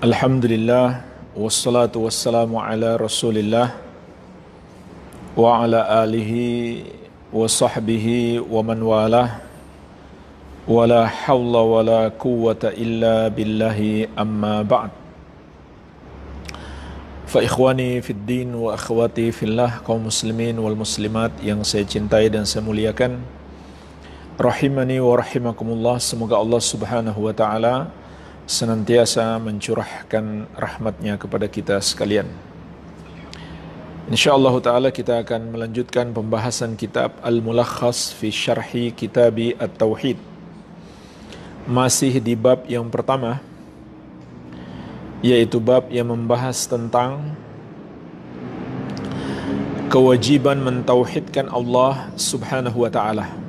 Alhamdulillah wassalatu wassalamu ala Rasulillah wa ala alihi wa sahbihi wa man walah wa la hawla wa la quwwata illa billahi amma ba'd. Fa ikhwani fid din wa akhwati fillah, kaum muslimin wal muslimat yang saya cintai dan saya muliakan, rahimani wa rahimakumullah. Semoga Allah Subhanahu wa taala senantiasa mencurahkan rahmatnya kepada kita sekalian. InsyaAllah ta'ala kita akan melanjutkan pembahasan kitab Al-Mulakhas fi Syarhi Kitabi At-Tauhid. Masih di bab yang pertama, yaitu bab yang membahas tentang kewajiban mentauhidkan Allah Subhanahu wa ta'ala.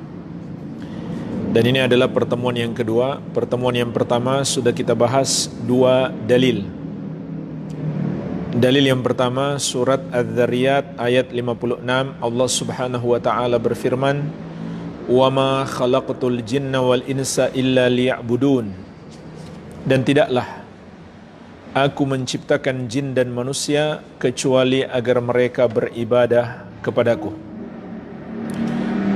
Dan ini adalah pertemuan yang kedua. Pertemuan yang pertama sudah kita bahas dua dalil. Dalil yang pertama surat Az-Zariyat ayat 56, Allah Subhanahu wa taala berfirman, "Wa ma khalaqtul jinna wal insa illa liya'budun." Dan tidaklah aku menciptakan jin dan manusia kecuali agar mereka beribadah kepadaku.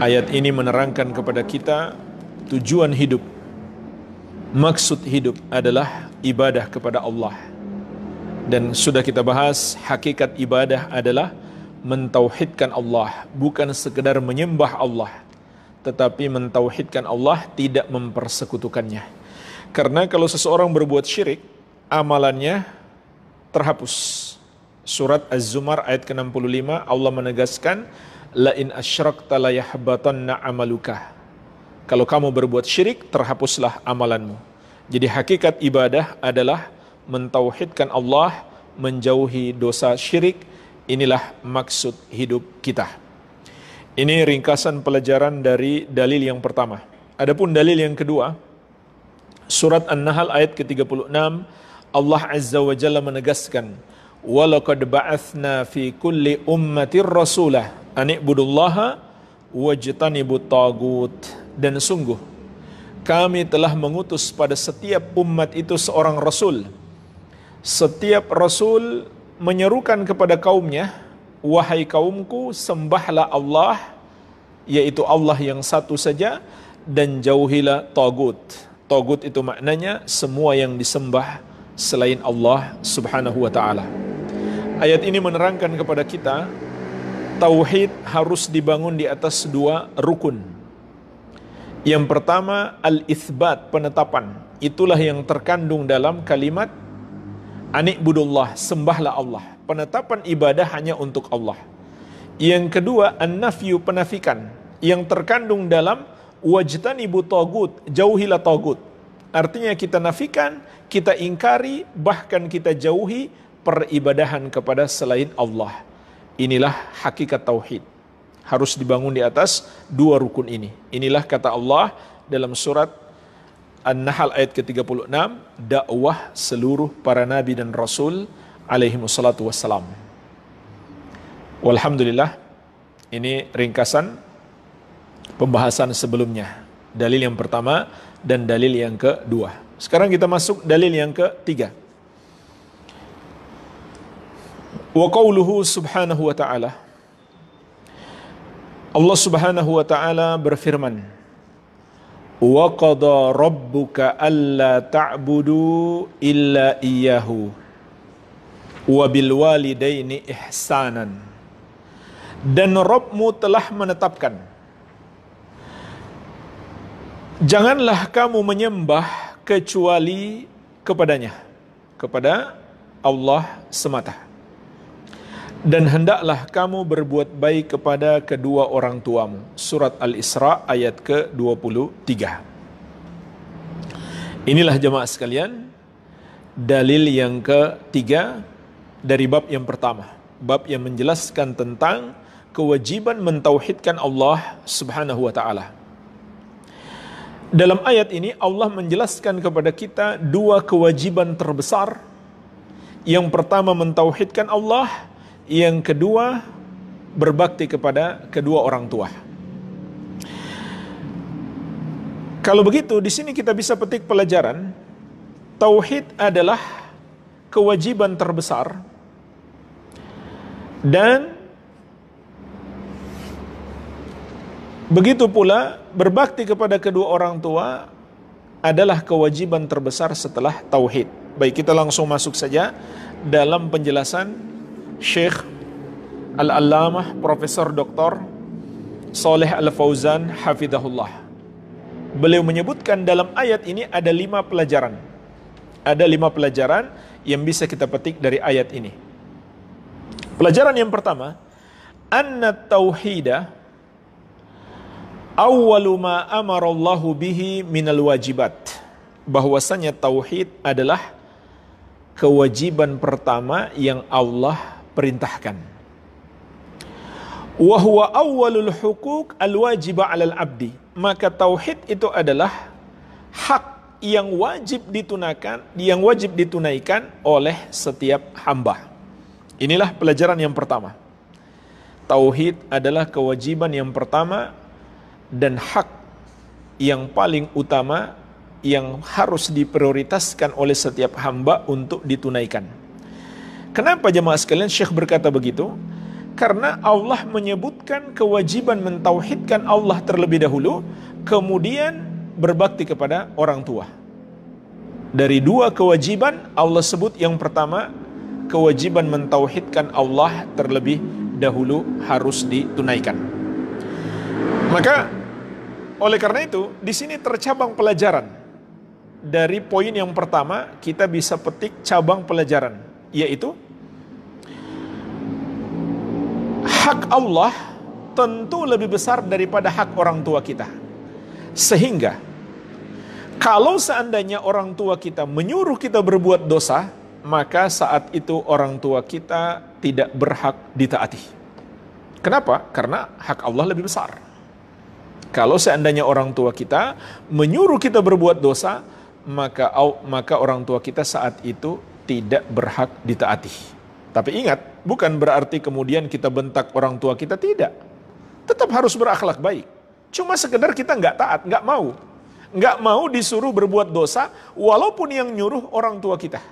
Ayat ini menerangkan kepada kita tujuan hidup, maksud hidup adalah ibadah kepada Allah. Dan sudah kita bahas, hakikat ibadah adalah mentauhidkan Allah, bukan sekedar menyembah Allah, tetapi mentauhidkan Allah, tidak mempersekutukannya. Karena kalau seseorang berbuat syirik, amalannya terhapus. Surat Az-Zumar ayat ke-65, Allah menegaskan, "La in asyrakta la yahbatanna amaluka." Kalau kamu berbuat syirik, terhapuslah amalanmu. Jadi hakikat ibadah adalah mentauhidkan Allah, menjauhi dosa syirik. Inilah maksud hidup kita. Ini ringkasan pelajaran dari dalil yang pertama. Adapun dalil yang kedua, surat An-Nahl ayat ke-36, Allah Azza wa Jalla menegaskan, "Walaqad ba'atsna fi kulli ummatir rasulah an i'budullaha wajtanibut tagut." Dan sungguh kami telah mengutus pada setiap umat itu seorang rasul. Setiap rasul menyerukan kepada kaumnya, "Wahai kaumku, sembahlah Allah, yaitu Allah yang satu saja, dan jauhilah tagut." Tagut itu maknanya semua yang disembah selain Allah Subhanahu wa taala. Ayat ini menerangkan kepada kita, tauhid harus dibangun di atas dua rukun. Yang pertama, al-itsbat, penetapan. Itulah yang terkandung dalam kalimat ani'budullah, sembahlah Allah. Penetapan ibadah hanya untuk Allah. Yang kedua, an-nafyu, penafikan. Yang terkandung dalam wajtanibu tagut, jauhilah tagut. Artinya kita nafikan, kita ingkari, bahkan kita jauhi peribadahan kepada selain Allah. Inilah hakikat tauhid. Harus dibangun di atas dua rukun ini. Inilah kata Allah dalam surat An-Nahl ayat ke-36, dakwah seluruh para nabi dan rasul alaihi wassalatu wassalam. Walhamdulillah, ini ringkasan pembahasan sebelumnya. Dalil yang pertama dan dalil yang kedua. Sekarang kita masuk dalil yang ketiga. Wa qauluhu subhanahu wa ta'ala, Allah Subhanahu wa taala berfirman, "Wa qada rabbuka alla ta'budu illa iyyahu wa bil walidaini ihsanan." Dan Rabbmu telah menetapkan, janganlah kamu menyembah kecuali kepadanya, kepada Allah semata. Dan hendaklah kamu berbuat baik kepada kedua orang tuamu. Surat Al-Isra ayat ke-23. Inilah jemaah sekalian, dalil yang ketiga dari bab yang pertama. Bab yang menjelaskan tentang kewajiban mentauhidkan Allah Subhanahu wa ta'ala. Dalam ayat ini Allah menjelaskan kepada kita dua kewajiban terbesar. Yang pertama mentauhidkan Allah, yang kedua berbakti kepada kedua orang tua. Kalau begitu, di sini kita bisa petik pelajaran, tauhid adalah kewajiban terbesar, dan begitu pula berbakti kepada kedua orang tua adalah kewajiban terbesar setelah tauhid. Baik, kita langsung masuk saja dalam penjelasan Syekh Al-Allamah Profesor Dr. Shalih Al-Fauzan hafizahullah. Beliau menyebutkan dalam ayat ini ada 5 pelajaran. Ada 5 pelajaran yang bisa kita petik dari ayat ini. Pelajaran yang pertama, anna tauhida awwalu ma amarallahu bihi minal wajibat. Bahwasanya tauhid adalah kewajiban pertama yang Allah perintahkan. Wa huwa awwalul huquq alwajiba 'alal 'abdi. Maka tauhid itu adalah hak yang wajib ditunaikan oleh setiap hamba. Inilah pelajaran yang pertama. Tauhid adalah kewajiban yang pertama dan hak yang paling utama yang harus diprioritaskan oleh setiap hamba untuk ditunaikan. Kenapa jemaah sekalian Syekh berkata begitu? Karena Allah menyebutkan kewajiban mentauhidkan Allah terlebih dahulu, kemudian berbakti kepada orang tua. Dari 2 kewajiban, Allah sebut yang pertama, kewajiban mentauhidkan Allah terlebih dahulu harus ditunaikan. Maka oleh karena itu, di sini tercabang pelajaran. Dari poin yang pertama, kita bisa petik cabang pelajaran, yaitu hak Allah tentu lebih besar daripada hak orang tua kita. Sehingga kalau seandainya orang tua kita menyuruh kita berbuat dosa, maka saat itu orang tua kita tidak berhak ditaati. Kenapa? Karena hak Allah lebih besar. Kalau seandainya orang tua kita menyuruh kita berbuat dosa, maka orang tua kita saat itu tidak berhak ditaati. Tapi ingat, bukan berarti kemudian kita bentak orang tua kita, tidak. Tetap harus berakhlak baik. Cuma sekedar kita nggak taat, nggak mau. Nggak mau disuruh berbuat dosa, walaupun yang nyuruh orang tua kita.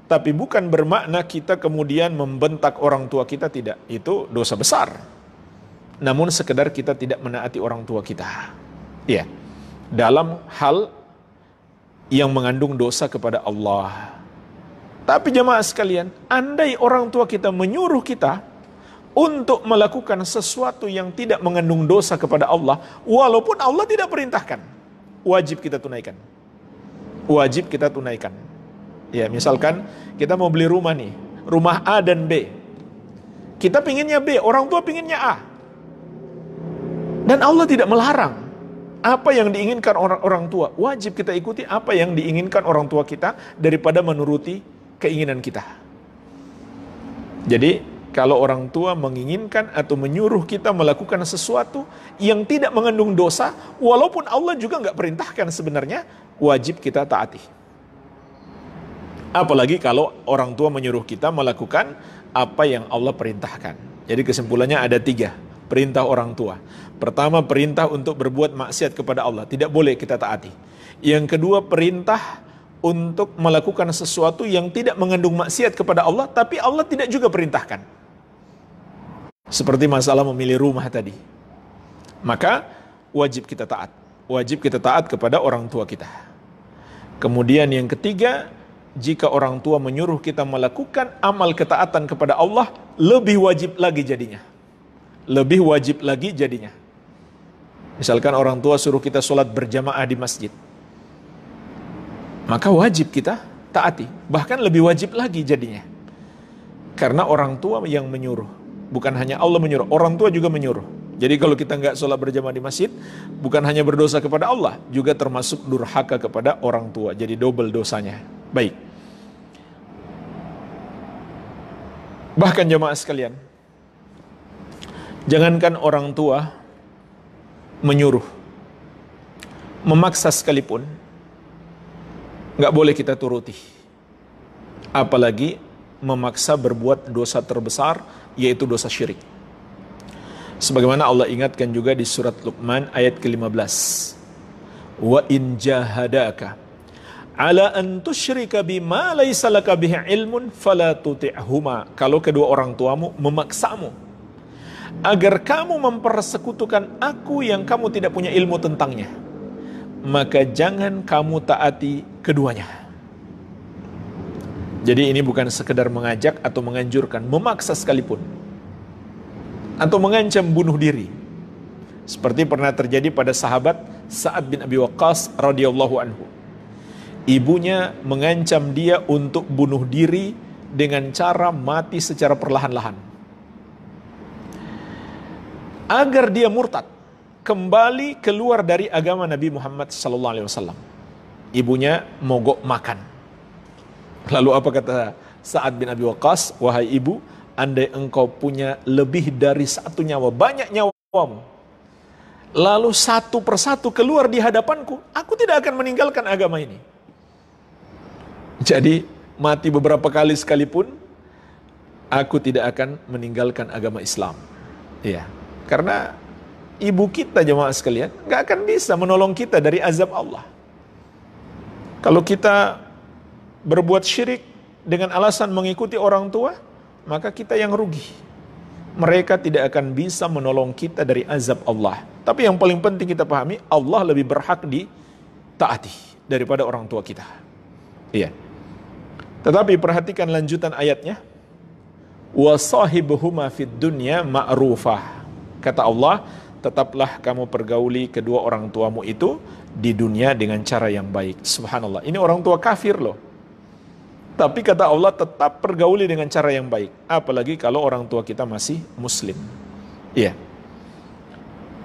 Tapi bukan bermakna kita kemudian membentak orang tua kita, tidak. Itu dosa besar. Namun sekedar kita tidak menaati orang tua kita. Ya, dalam hal yang mengandung dosa kepada Allah. Tapi jemaah sekalian, andai orang tua kita menyuruh kita untuk melakukan sesuatu yang tidak mengandung dosa kepada Allah, walaupun Allah tidak perintahkan, wajib kita tunaikan. Wajib kita tunaikan. Ya, misalkan kita mau beli rumah nih, rumah A dan B. Kita pinginnya B, orang tua pinginnya A. Dan Allah tidak melarang. Apa yang diinginkan orang tua, wajib kita ikuti apa yang diinginkan orang tua kita daripada menuruti keinginan kita. Jadi, kalau orang tua menginginkan atau menyuruh kita melakukan sesuatu yang tidak mengandung dosa, walaupun Allah juga nggak perintahkan sebenarnya, wajib kita taati. Apalagi kalau orang tua menyuruh kita melakukan apa yang Allah perintahkan. Jadi kesimpulannya ada 3 perintah orang tua. Pertama, perintah untuk berbuat maksiat kepada Allah, tidak boleh kita taati. Yang kedua, perintah untuk melakukan sesuatu yang tidak mengandung maksiat kepada Allah, tapi Allah tidak juga perintahkan. Seperti masalah memilih rumah tadi. Maka wajib kita taat. Wajib kita taat kepada orang tua kita. Kemudian yang ketiga, jika orang tua menyuruh kita melakukan amal ketaatan kepada Allah, lebih wajib lagi jadinya. Lebih wajib lagi jadinya. Misalkan orang tua suruh kita sholat berjamaah di masjid, maka wajib kita taati. Bahkan lebih wajib lagi jadinya. Karena orang tua yang menyuruh. Bukan hanya Allah menyuruh, orang tua juga menyuruh. Jadi kalau kita nggak sholat berjamaah di masjid, bukan hanya berdosa kepada Allah, juga termasuk durhaka kepada orang tua. Jadi double dosanya. Baik. Bahkan jemaah sekalian, jangankan orang tua menyuruh, memaksa sekalipun, nggak boleh kita turuti. Apalagi memaksa berbuat dosa terbesar, yaitu dosa syirik. Sebagaimana Allah ingatkan juga di surat Luqman ayat ke-15. Wa in jahadaka ala an tusyrika bima laisa laka bihi ilmun fala tuti'huma. Kalau kedua orang tuamu memaksamu agar kamu mempersekutukan aku yang kamu tidak punya ilmu tentangnya, maka jangan kamu taati keduanya. Jadi ini bukan sekedar mengajak atau menganjurkan, memaksa sekalipun, atau mengancam bunuh diri. Seperti pernah terjadi pada sahabat Sa'ad bin Abi Waqqas radhiyallahu anhu. Ibunya mengancam dia untuk bunuh diri dengan cara mati secara perlahan-lahan, agar dia murtad, kembali keluar dari agama Nabi Muhammad SAW. Ibunya mogok makan. Lalu apa kata Sa'ad bin Abi Waqqas? Wahai ibu, andai engkau punya lebih dari satu nyawa, banyak nyawamu, lalu satu persatu keluar di hadapanku, aku tidak akan meninggalkan agama ini. Jadi mati beberapa kali sekalipun, aku tidak akan meninggalkan agama Islam. Iya, karena ibu kita, jemaah sekalian, gak akan bisa menolong kita dari azab Allah. Kalau kita berbuat syirik dengan alasan mengikuti orang tua, maka kita yang rugi. Mereka tidak akan bisa menolong kita dari azab Allah. Tapi yang paling penting kita pahami, Allah lebih berhak ditaati daripada orang tua kita. Iya. Tetapi perhatikan lanjutan ayatnya. Wa sahibuhuma fid dunya ma'rufah. Kata Allah, tetaplah kamu pergauli kedua orang tuamu itu di dunia dengan cara yang baik. Subhanallah. Ini orang tua kafir loh. Tapi kata Allah, tetap pergauli dengan cara yang baik. Apalagi kalau orang tua kita masih muslim. Iya.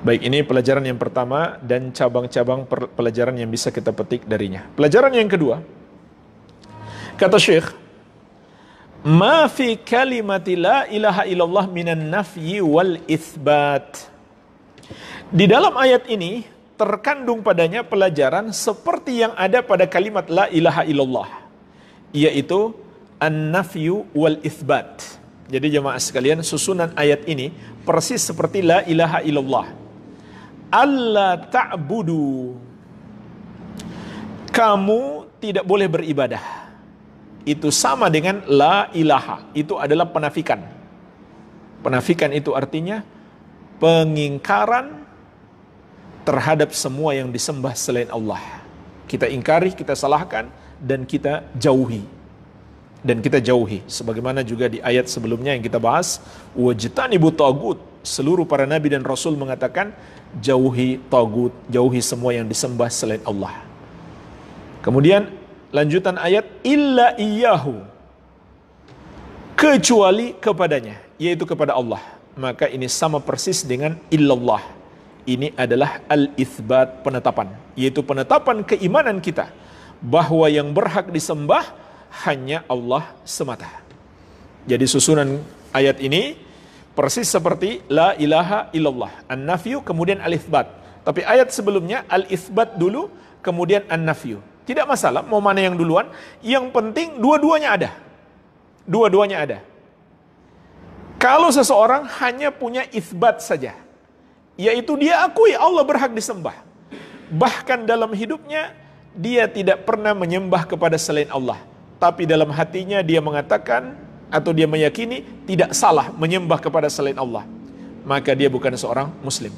Baik, ini pelajaran yang pertama dan cabang-cabang pelajaran yang bisa kita petik darinya. Pelajaran yang kedua, kata Syekh, ma fi kalimati la ilaha illallah minan nafyi wal itsbat. Di dalam ayat ini terkandung padanya pelajaran seperti yang ada pada kalimat la ilaha illallah, yaitu an-nafyu wal itsbat. Jadi jemaah sekalian, susunan ayat ini persis seperti la ilaha illallah. Allah ta'budu, kamu tidak boleh beribadah. Itu sama dengan la ilaha. Itu adalah penafikan. Penafikan itu artinya pengingkaran terhadap semua yang disembah selain Allah. Kita ingkari, kita salahkan, dan kita jauhi. Sebagaimana juga di ayat sebelumnya yang kita bahas, wajtanibu tagut. Seluruh para nabi dan rasul mengatakan, jauhi tagut, jauhi semua yang disembah selain Allah. Kemudian lanjutan ayat, illa iyyahu, kecuali kepadanya, yaitu kepada Allah. Maka ini sama persis dengan illallah. Ini adalah al-itsbat, penetapan, yaitu penetapan keimanan kita bahwa yang berhak disembah hanya Allah semata. Jadi susunan ayat ini persis seperti la ilaha illallah, an-nafyu kemudian al-itsbat. Tapi ayat sebelumnya al-itsbat dulu kemudian an-nafyu. Tidak masalah mau mana yang duluan, yang penting dua-duanya ada. Dua-duanya ada. Kalau seseorang hanya punya itsbat saja, yaitu dia akui Allah berhak disembah, bahkan dalam hidupnya dia tidak pernah menyembah kepada selain Allah, tapi dalam hatinya dia mengatakan atau dia meyakini tidak salah menyembah kepada selain Allah, maka dia bukan seorang muslim.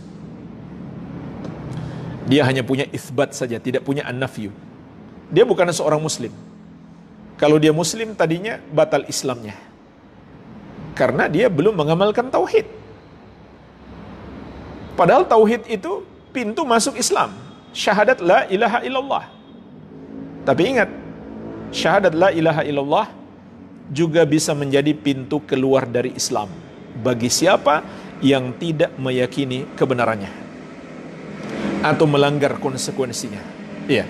Dia hanya punya itsbat saja, tidak punya an-nafyu. Dia bukan seorang muslim. Kalau dia muslim tadinya batal Islamnya, karena dia belum mengamalkan tauhid. Padahal tauhid itu pintu masuk Islam, syahadat la ilaha illallah. Tapi ingat, syahadat la ilaha illallah juga bisa menjadi pintu keluar dari Islam bagi siapa yang tidak meyakini kebenarannya atau melanggar konsekuensinya. Iya.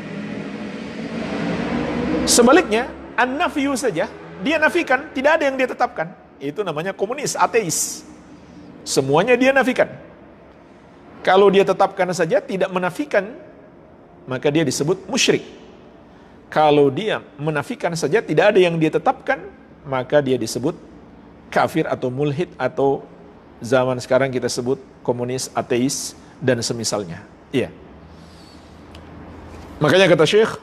Sebaliknya, an-nafyu saja, dia nafikan, tidak ada yang dia tetapkan. Itu namanya komunis, ateis. Semuanya dia nafikan. Kalau dia tetapkan saja, tidak menafikan, maka dia disebut musyrik. Kalau dia menafikan saja, tidak ada yang dia tetapkan, maka dia disebut kafir atau mulhid, atau zaman sekarang kita sebut komunis, ateis, dan semisalnya. Iya. Makanya kata Syekh,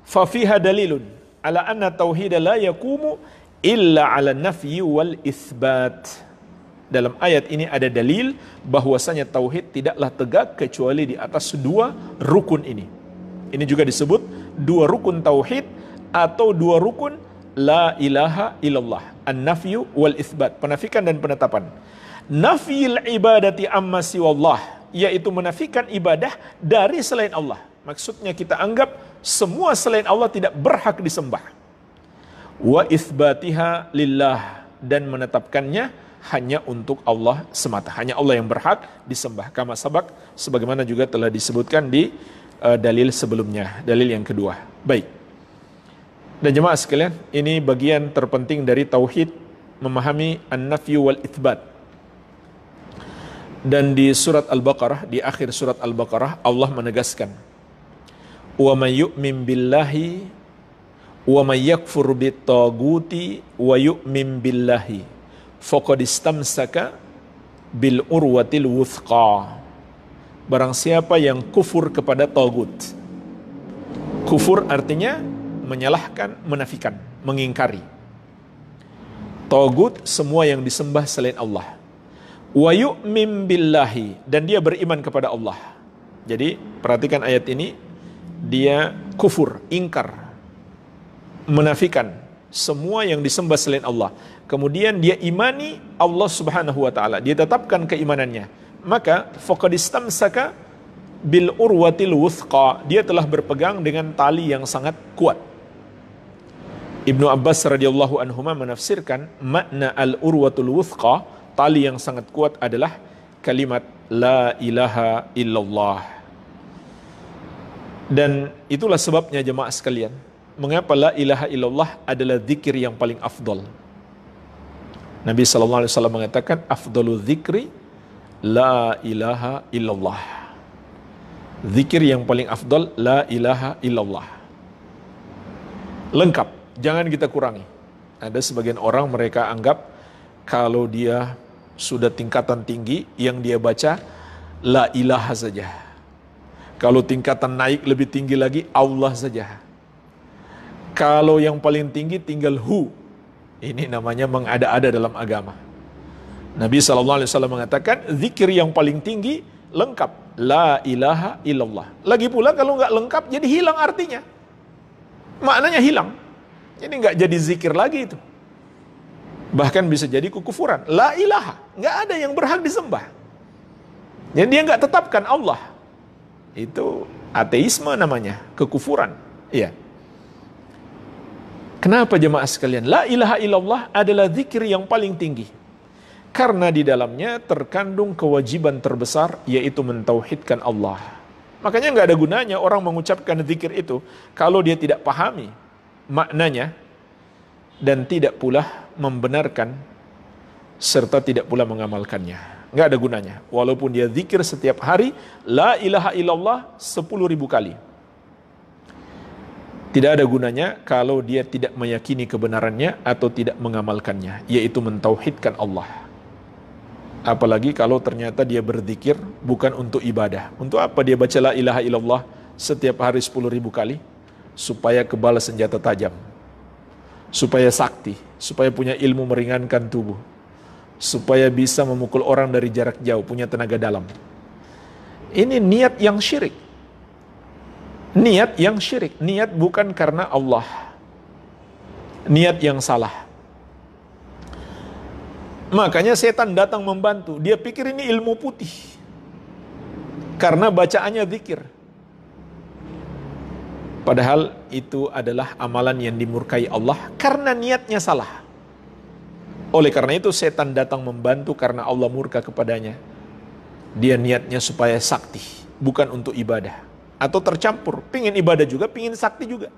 fa fiha dalilun ala anna tauhid la yaqumu illa ala nafyi wal itsbat. Dalam ayat ini ada dalil bahwasanya tauhid tidaklah tegak kecuali di atas dua rukun ini. Ini juga disebut dua rukun tauhid atau dua rukun la ilaha illallah, an-nafyu wal itsbat, penafikan dan penetapan. Nafyil ibadati amma siwallah, yaitu menafikan ibadah dari selain Allah. Maksudnya kita anggap semua selain Allah tidak berhak disembah. Wa itsbatiha lillah, dan menetapkannya hanya untuk Allah semata. Hanya Allah yang berhak disembah. Kama sabak, sebagaimana juga telah disebutkan di dalil sebelumnya, dalil yang kedua. Baik. Dan jemaah sekalian, ini bagian terpenting dari tauhid, memahami an-nafyu wal itsbat. Dan di surat Al-Baqarah, di akhir surat Al-Baqarah, Allah menegaskan, wa may yu'min billahi wa may yakfur bit-taguti wa yu'min billahi faqad istamsaka bil urwatil wuthqa. Barang siapa yang kufur kepada tagut. Kufur artinya menyalahkan, menafikan, mengingkari. Tagut semua yang disembah selain Allah. Wa yu'min billahi, dan dia beriman kepada Allah. Jadi perhatikan ayat ini, dia kufur, ingkar, menafikan semua yang disembah selain Allah. Kemudian dia imani Allah Subhanahu wa taala, dia tetapkan keimanannya. Maka faqad istamsaka bil urwatil wuthqa, dia telah berpegang dengan tali yang sangat kuat. Ibnu Abbas radhiyallahu anhuma menafsirkan makna al urwatul wuthqa, tali yang sangat kuat, adalah kalimat la ilaha illallah. Dan itulah sebabnya jemaah sekalian, mengapa la ilaha illallah adalah zikir yang paling afdol. Nabi SAW mengatakan, afdalu dzikri la ilaha illallah. Zikir yang paling afdal la ilaha illallah. Lengkap, jangan kita kurangi. Ada sebagian orang mereka anggap kalau dia sudah tingkatan tinggi, yang dia baca la ilaha saja. Kalau tingkatan naik lebih tinggi lagi, Allah saja. Kalau yang paling tinggi tinggal hu. Ini namanya mengada-ada dalam agama. Nabi SAW mengatakan, zikir yang paling tinggi lengkap, la ilaha illallah. Lagi pula kalau nggak lengkap, jadi hilang artinya. Maknanya hilang. Jadi nggak jadi zikir lagi itu. Bahkan bisa jadi kekufuran. La ilaha, nggak ada yang berhak disembah. Jadi dia nggak tetapkan Allah. Itu ateisme namanya, kekufuran. Iya. Kenapa jemaah sekalian? La ilaha illallah adalah zikir yang paling tinggi. Karena di dalamnya terkandung kewajiban terbesar, yaitu mentauhidkan Allah. Makanya nggak ada gunanya orang mengucapkan zikir itu kalau dia tidak pahami maknanya dan tidak pula membenarkan serta tidak pula mengamalkannya. Nggak ada gunanya. Walaupun dia zikir setiap hari, la ilaha illallah 10.000 kali. Tidak ada gunanya kalau dia tidak meyakini kebenarannya atau tidak mengamalkannya, yaitu mentauhidkan Allah. Apalagi kalau ternyata dia berzikir bukan untuk ibadah. Untuk apa dia baca la ilaha illallah setiap hari 10.000 kali? Supaya kebal senjata tajam, supaya sakti, supaya punya ilmu meringankan tubuh, supaya bisa memukul orang dari jarak jauh, punya tenaga dalam. Ini niat yang syirik. Niat yang syirik, niat bukan karena Allah. Niat yang salah. Makanya setan datang membantu. Dia pikir ini ilmu putih. Karena bacaannya zikir. Padahal itu adalah amalan yang dimurkai Allah karena niatnya salah. Oleh karena itu setan datang membantu karena Allah murka kepadanya. Dia niatnya supaya sakti, bukan untuk ibadah. Atau tercampur, pingin ibadah juga, pingin sakti juga.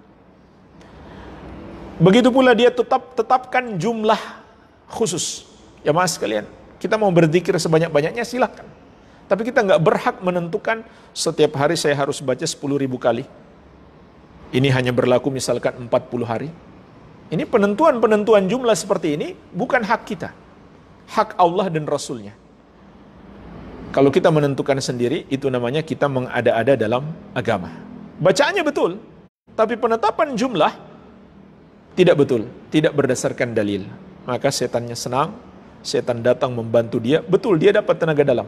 Begitu pula dia tetapkan jumlah khusus. Ya mas sekalian, kita mau berzikir sebanyak-banyaknya silahkan. Tapi kita nggak berhak menentukan setiap hari saya harus baca 10.000 kali. Ini hanya berlaku misalkan 40 hari. Ini penentuan jumlah seperti ini bukan hak kita. Hak Allah dan Rasulnya. Kalau kita menentukan sendiri, itu namanya kita mengada-ada dalam agama. Bacaannya betul, Tapi penetapan jumlah tidak betul, tidak berdasarkan dalil. Maka setannya senang, setan datang membantu dia, betul dia dapat tenaga dalam.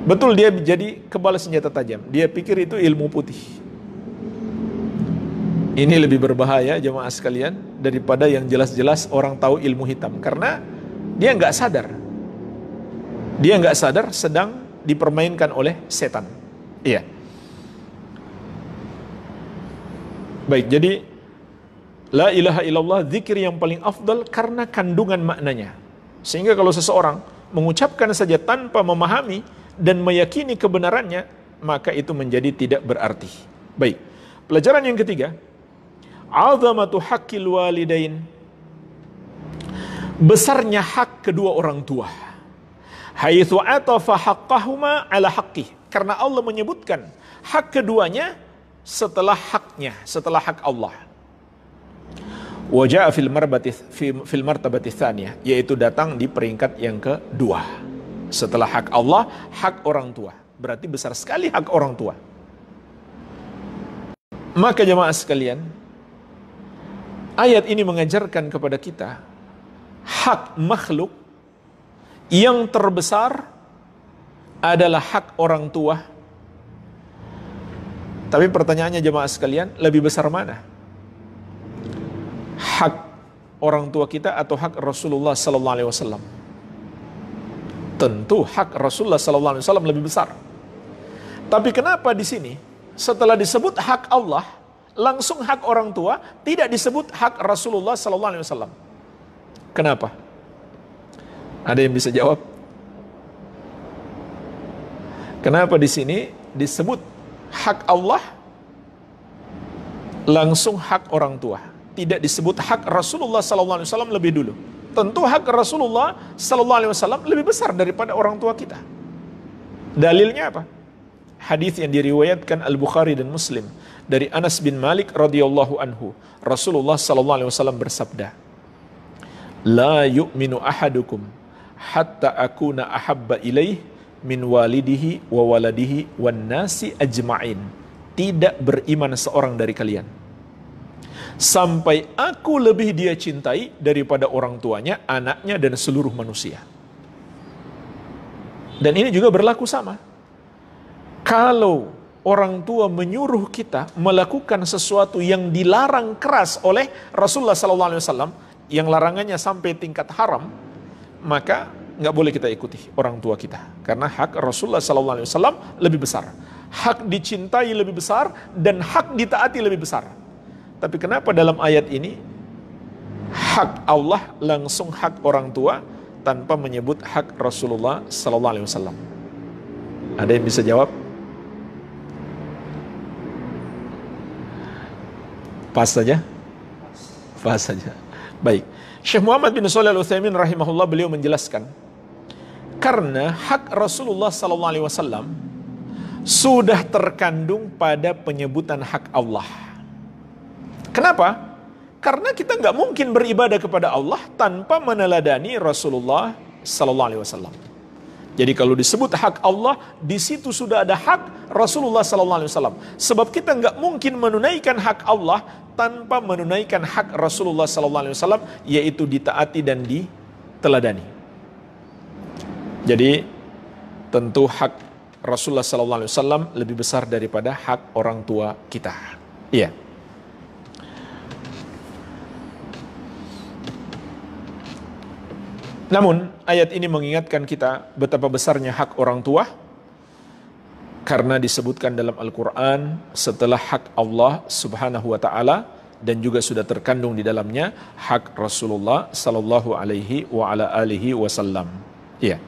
Betul dia jadi kebal senjata tajam. Dia pikir itu ilmu putih. Ini lebih berbahaya jemaah sekalian daripada yang jelas-jelas orang tahu ilmu hitam. Karena dia nggak sadar. Dia nggak sadar sedang dipermainkan oleh setan. Iya. Baik, jadi la ilaha illallah zikir yang paling afdal karena kandungan maknanya. Sehingga kalau seseorang mengucapkan saja tanpa memahami dan meyakini kebenarannya, maka itu menjadi tidak berarti. Baik, pelajaran yang ketiga, azamatu haqqil walidain, besarnya hak kedua orang tua. Haitsu atafa haqqahuma ala haqqih, karena Allah menyebutkan hak keduanya setelah haknya, setelah hak Allah. Wa jaa fil martabati tsaniyah, yaitu datang di peringkat yang kedua. Setelah hak Allah, hak orang tua. Berarti besar sekali hak orang tua. Maka jemaah sekalian, ayat ini mengajarkan kepada kita hak makhluk yang terbesar adalah hak orang tua. Tapi pertanyaannya jemaah sekalian, lebih besar mana? Hak orang tua kita atau hak Rasulullah sallallahu alaihi wasallam? Tentu hak Rasulullah sallallahu alaihi wasallam lebih besar. Tapi kenapa di sini setelah disebut hak Allah, langsung hak orang tua, tidak disebut hak Rasulullah sallallahu alaihi wasallam? Kenapa? Ada yang bisa jawab? Kenapa di sini disebut hak Allah langsung hak orang tua, tidak disebut hak Rasulullah sallallahu alaihi wasallam lebih dulu? Tentu hak Rasulullah sallallahu alaihi wasallam lebih besar daripada orang tua kita. Dalilnya apa? Hadis yang diriwayatkan Al-Bukhari dan Muslim dari Anas bin Malik radhiyallahu anhu. Rasulullah sallallahu alaihi wasallam bersabda, "La yu'minu ahadukum hatta akuna ahabba ilaih min walidihi wa waladihi wan nasi ajma'in." Tidak beriman seorang dari kalian sampai aku lebih dia cintai daripada orang tuanya, anaknya, dan seluruh manusia. Dan ini juga berlaku sama. Kalau orang tua menyuruh kita melakukan sesuatu yang dilarang keras oleh Rasulullah SAW, yang larangannya sampai tingkat haram, maka nggak boleh kita ikuti orang tua kita. Karena hak Rasulullah SAW lebih besar. Hak dicintai lebih besar dan hak ditaati lebih besar. Tapi kenapa dalam ayat ini hak Allah langsung hak orang tua tanpa menyebut hak Rasulullah sallallahu alaihi wasallam? Ada yang bisa jawab? Pas saja? Pas saja. Baik. Syekh Muhammad bin Shalih Al-Utsaimin rahimahullah, beliau menjelaskan, karena hak Rasulullah sallallahu alaihi wasallam sudah terkandung pada penyebutan hak Allah. Kenapa? Karena kita nggak mungkin beribadah kepada Allah tanpa meneladani Rasulullah sallallahu alaihi wasallam. Jadi kalau disebut hak Allah, di situ sudah ada hak Rasulullah sallallahu alaihi wasallam. Sebab kita nggak mungkin menunaikan hak Allah tanpa menunaikan hak Rasulullah sallallahu alaihi wasallam, yaitu ditaati dan diteladani. Jadi tentu hak Rasulullah sallallahu alaihi wasallam lebih besar daripada hak orang tua kita. Iya. Namun ayat ini mengingatkan kita betapa besarnya hak orang tua, karena disebutkan dalam Al-Quran setelah hak Allah subhanahu wa ta'ala, dan juga sudah terkandung di dalamnya hak Rasulullah sallallahu alaihi wa ala alihi wasallam. Iya.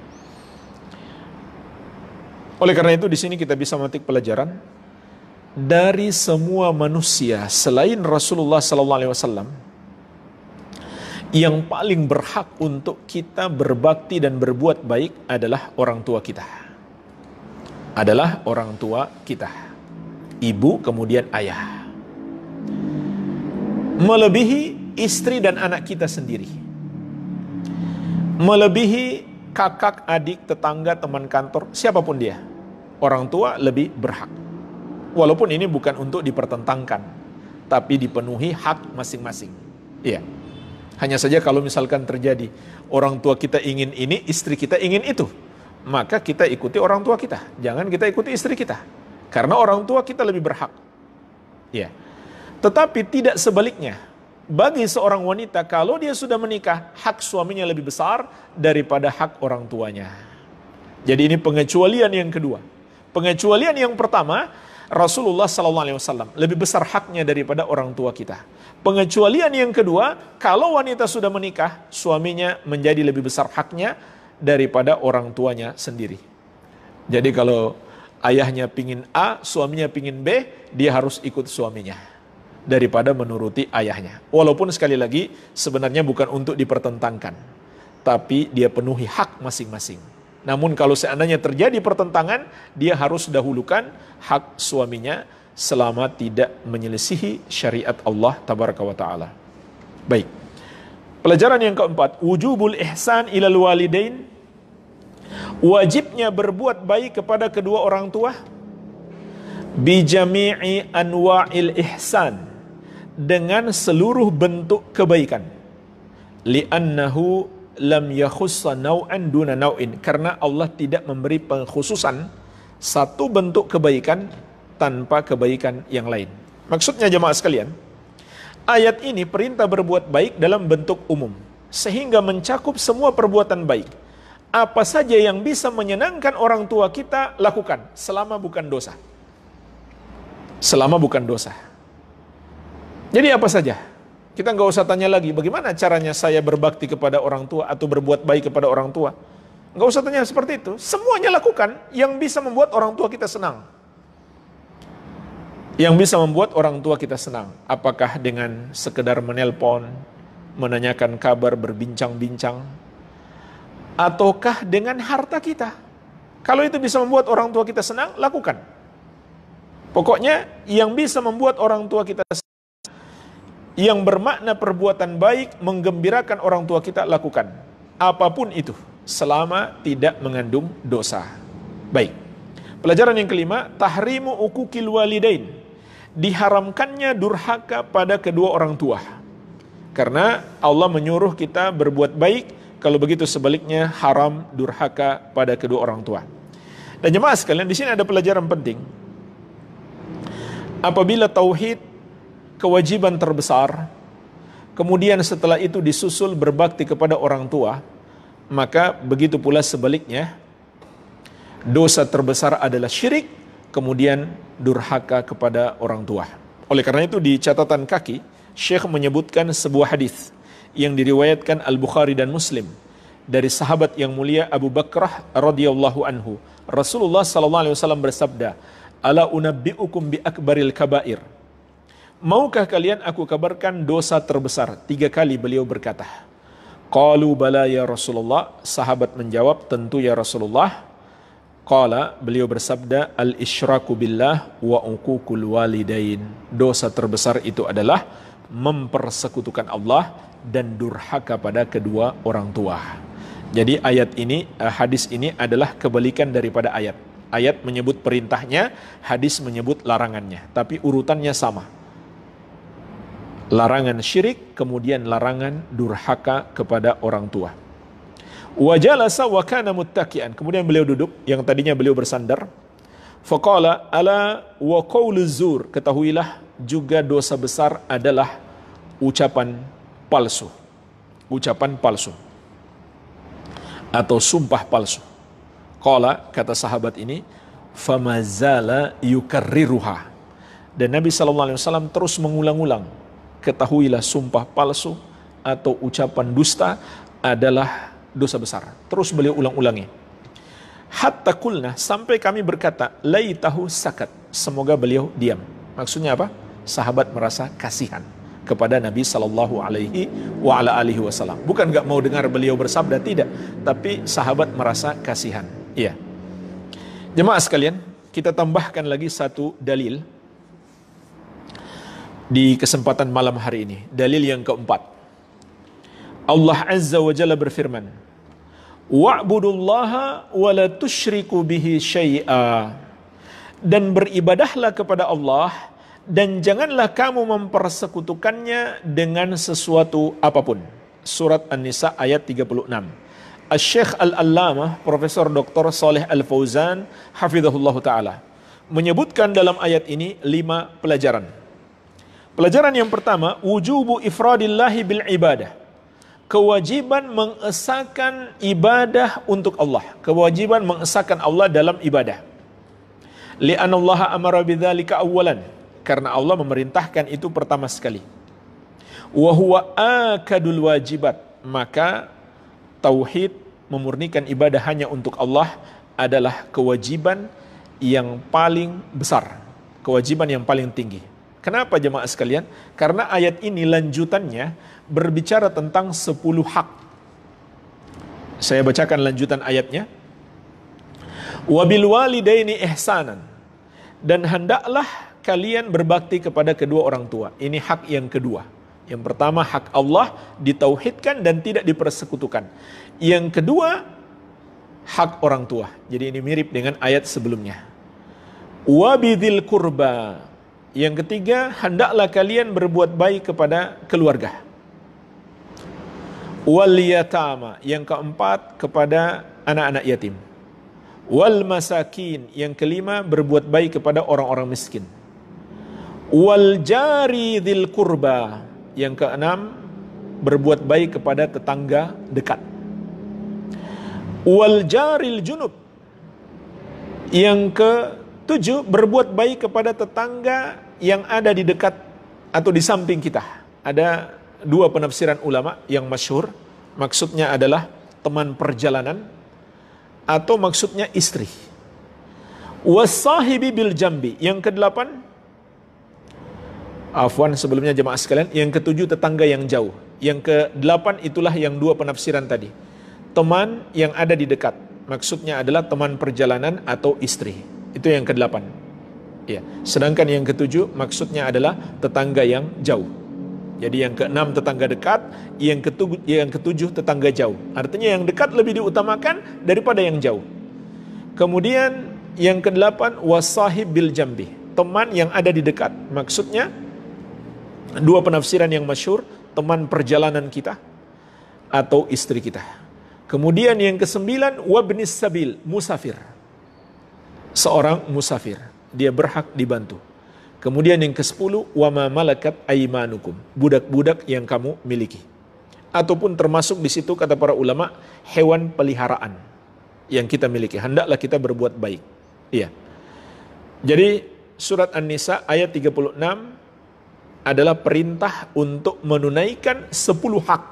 Oleh karena itu di sini kita bisa memetik pelajaran dari semua manusia selain Rasulullah sallallahu alaihi wasallam, yang paling berhak untuk kita berbakti dan berbuat baik adalah orang tua kita. Adalah orang tua kita. Ibu kemudian ayah. Melebihi istri dan anak kita sendiri. Melebihi kakak, adik, tetangga, teman kantor, siapapun dia. Orang tua lebih berhak. Walaupun ini bukan untuk dipertentangkan, tapi dipenuhi hak masing-masing. Iya. Hanya saja kalau misalkan terjadi orang tua kita ingin ini, istri kita ingin itu, maka kita ikuti orang tua kita. Jangan kita ikuti istri kita. Karena orang tua kita lebih berhak. Iya. Tetapi tidak sebaliknya. Bagi seorang wanita, kalau dia sudah menikah, hak suaminya lebih besar daripada hak orang tuanya. Jadi ini pengecualian yang kedua. Pengecualian yang pertama, Rasulullah SAW lebih besar haknya daripada orang tua kita. Pengecualian yang kedua, kalau wanita sudah menikah, suaminya menjadi lebih besar haknya daripada orang tuanya sendiri. Jadi kalau ayahnya pingin A, suaminya pingin B, dia harus ikut suaminya daripada menuruti ayahnya. Walaupun sekali lagi sebenarnya bukan untuk dipertentangkan, tapi dia penuhi hak masing-masing. Namun kalau seandainya terjadi pertentangan, dia harus dahulukan hak suaminya selama tidak menyelisihi syariat Allah tabaraka wa taala. Baik. Pelajaran yang keempat, wujubul ihsan ilal walidain. Wajibnya berbuat baik kepada kedua orang tua bi jami'i anwa'il ihsan, dengan seluruh bentuk kebaikan. Li'annahu lam yakhussa naw'an duna naw'in, karena Allah tidak memberi pengkhususan satu bentuk kebaikan tanpa kebaikan yang lain. Maksudnya jemaah sekalian, ayat ini perintah berbuat baik dalam bentuk umum, sehingga mencakup semua perbuatan baik. Apa saja yang bisa menyenangkan orang tua kita, lakukan selama bukan dosa. Selama bukan dosa. Jadi apa saja? Kita nggak usah tanya lagi, bagaimana caranya saya berbakti kepada orang tua atau berbuat baik kepada orang tua. Nggak usah tanya seperti itu. Semuanya lakukan yang bisa membuat orang tua kita senang. Yang bisa membuat orang tua kita senang. Apakah dengan sekedar menelpon, menanyakan kabar, berbincang-bincang, ataukah dengan harta kita. Kalau itu bisa membuat orang tua kita senang, lakukan. Pokoknya yang bisa membuat orang tua kita senang, yang bermakna perbuatan baik, menggembirakan orang tua kita, lakukan. Apapun itu, selama tidak mengandung dosa. Baik. Pelajaran yang kelima, tahrimu uquqil walidain. Diharamkannya durhaka pada kedua orang tua. Karena Allah menyuruh kita berbuat baik, kalau begitu sebaliknya haram durhaka pada kedua orang tua. Dan jemaah sekalian, di sini ada pelajaran penting. Apabila tauhid kewajiban terbesar, kemudian setelah itu disusul berbakti kepada orang tua, maka begitu pula sebaliknya, dosa terbesar adalah syirik, kemudian durhaka kepada orang tua. Oleh karena itu di catatan kaki, Syekh menyebutkan sebuah hadis yang diriwayatkan Al-Bukhari dan Muslim dari sahabat yang mulia Abu Bakrah radhiyallahu anhu. Rasulullah sallallahu alaihi wasallam bersabda, "Ala unabbiukum bi akbaril kabair." Maukah kalian aku kabarkan dosa terbesar? 3 kali beliau berkata. Qalu bala ya Rasulullah. Sahabat menjawab, tentu ya Rasulullah. Qala, beliau bersabda, al-isyraku billah wa uququl walidain. Dosa terbesar itu adalah mempersekutukan Allah dan durhaka pada kedua orang tua. Jadi ayat ini, hadis ini adalah kebalikan daripada ayat. Ayat menyebut perintahnya, hadis menyebut larangannya. Tapi urutannya sama. Larangan syirik, kemudian larangan durhaka kepada orang tua. Wa jalasa wa kana muttaqian. Kemudian beliau duduk, yang tadinya beliau bersandar. Faqala ala wa qauluz zur. Ketahuilah juga dosa besar adalah ucapan palsu. Ucapan palsu. Atau sumpah palsu. Qala, kata sahabat ini, famazala yukarriruha. Dan Nabi SAW terus mengulang-ulang. Ketahuilah sumpah palsu atau ucapan dusta adalah dosa besar. Terus beliau ulang-ulangi. Hatta kulna, sampai kami berkata, laitahu sakat. Semoga beliau diam. Maksudnya apa? Sahabat merasa kasihan kepada Nabi SAW. Bukan gak mau dengar beliau bersabda, tidak. Tapi sahabat merasa kasihan. Iya. Jemaah sekalian, kita tambahkan lagi satu dalil di kesempatan malam hari ini. Dalil yang keempat. Allah Azza wa Jalla berfirman, wa'budullaha wa la tusyriku bihi syai'a. Dan beribadahlah kepada Allah, dan janganlah kamu mempersekutukannya dengan sesuatu apapun. Surat An-Nisa ayat 36. Asy-Syaikh Al-Allamah Profesor Dr. Shalih Al-Fauzan hafizahullah ta'ala menyebutkan dalam ayat ini 5 pelajaran. Pelajaran yang pertama, wujubu ifradillahi bil ibadah. Kewajiban mengesahkan ibadah untuk Allah. Kewajiban mengesahkan Allah dalam ibadah. Li'anallaha amara bidzalika awwalan. Karena Allah memerintahkan itu pertama sekali. Wa huwa akadul wajibat. Maka tauhid memurnikan ibadah hanya untuk Allah adalah kewajiban yang paling besar. Kewajiban yang paling tinggi. Kenapa jemaah sekalian? Karena ayat ini lanjutannya berbicara tentang 10 hak. Saya bacakan lanjutan ayatnya. Wabil walidaini ihsanan. Dan hendaklah kalian berbakti kepada kedua orang tua. Ini hak yang kedua. Yang pertama hak Allah ditauhidkan dan tidak dipersekutukan. Yang kedua hak orang tua. Jadi ini mirip dengan ayat sebelumnya. Wabidil kurba. Yang ketiga, hendaklah kalian berbuat baik kepada keluarga. Wal yatama. Yang keempat, kepada anak-anak yatim. Wal masakin. Yang kelima, berbuat baik kepada orang-orang miskin. Wal jari dzil kurba. Yang keenam, berbuat baik kepada tetangga dekat. Wal jaril junub. Yang ketujuh, berbuat baik kepada tetangga yang ada di dekat atau di samping kita. Ada 2 penafsiran ulama yang masyhur. Maksudnya adalah teman perjalanan atau maksudnya istri. Wasahibi bil jambi. Yang kedelapan, afwan sebelumnya jemaah sekalian, yang ketujuh tetangga yang jauh. Yang kedelapan itulah yang 2 penafsiran tadi. Teman yang ada di dekat. Maksudnya adalah teman perjalanan atau istri. Itu yang kedelapan. Ya. Sedangkan yang ketujuh maksudnya adalah tetangga yang jauh. Jadi yang keenam tetangga dekat, yang ketujuh tetangga jauh. Artinya yang dekat lebih diutamakan daripada yang jauh. Kemudian yang kedelapan wasahib bil jambi, teman yang ada di dekat. Maksudnya 2 penafsiran yang masyhur, teman perjalanan kita atau istri kita. Kemudian yang kesembilan wabnis sabil, musafir. Seorang musafir, dia berhak dibantu. Kemudian yang ke-10 wama malakat aimanukum, budak-budak yang kamu miliki. Ataupun termasuk di situ kata para ulama hewan peliharaan yang kita miliki, hendaklah kita berbuat baik. Iya. Jadi surat An-Nisa ayat 36 adalah perintah untuk menunaikan 10 hak.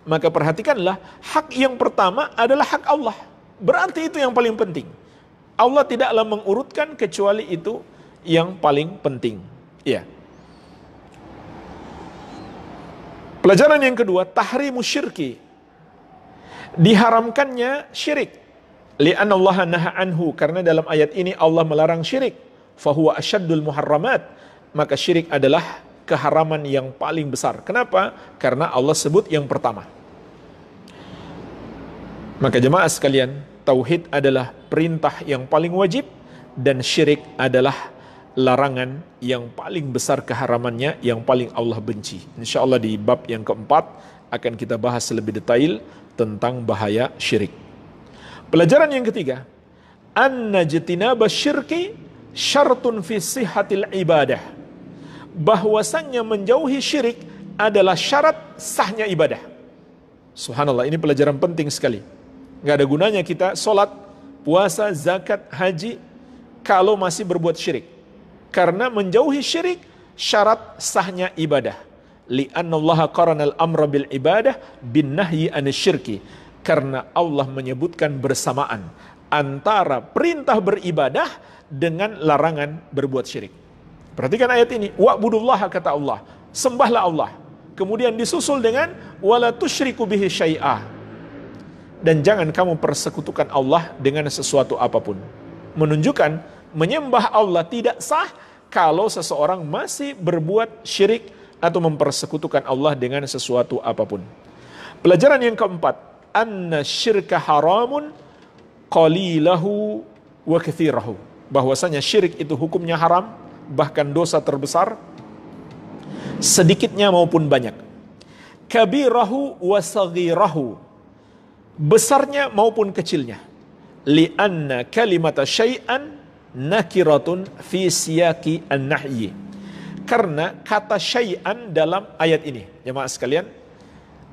Maka perhatikanlah, hak yang pertama adalah hak Allah. Berarti itu yang paling penting. Allah tidaklah mengurutkan kecuali itu yang paling penting. Ya. Pelajaran yang kedua, tahrimu syirki. Diharamkannya syirik. Li'anna Allah naha anhu, karena dalam ayat ini Allah melarang syirik. Fahuwa asyaddul muharramat. Maka syirik adalah keharaman yang paling besar. Kenapa? Karena Allah sebut yang pertama. Maka jemaah sekalian, tauhid adalah perintah yang paling wajib dan syirik adalah larangan yang paling besar keharamannya, yang paling Allah benci. InsyaAllah di bab yang keempat akan kita bahas lebih detail tentang bahaya syirik. Pelajaran yang ketiga, anna jitinaba syirki syartun fi sihhatil ibadah. Bahwasannya menjauhi syirik adalah syarat sahnya ibadah. Subhanallah, ini pelajaran penting sekali. Nggak ada gunanya kita sholat, puasa, zakat, haji kalau masih berbuat syirik. Karena menjauhi syirik syarat sahnya ibadah. Li'anna Allah qarana al-amra bil ibadah bin nahyi anisyirki. Karena Allah menyebutkan bersamaan antara perintah beribadah dengan larangan berbuat syirik. Perhatikan ayat ini, wa'budullaha kata Allah, sembahlah Allah. Kemudian disusul dengan wala tusyriku bihi syai'a. Dan jangan kamu persekutukan Allah dengan sesuatu apapun. Menunjukkan menyembah Allah tidak sah kalau seseorang masih berbuat syirik atau mempersekutukan Allah dengan sesuatu apapun. Pelajaran yang keempat, anna syirka haramun qalilahu wa katsirahu. bahwasanya syirik itu hukumnya haram, bahkan dosa terbesar, sedikitnya maupun banyak. Kabirahu wa saghirahu, besarnya maupun kecilnya. Li'anna kalimata syai'an nakiratun fi siyaki an-nahyi. Karena kata syai'an dalam ayat ini, jemaah sekalian,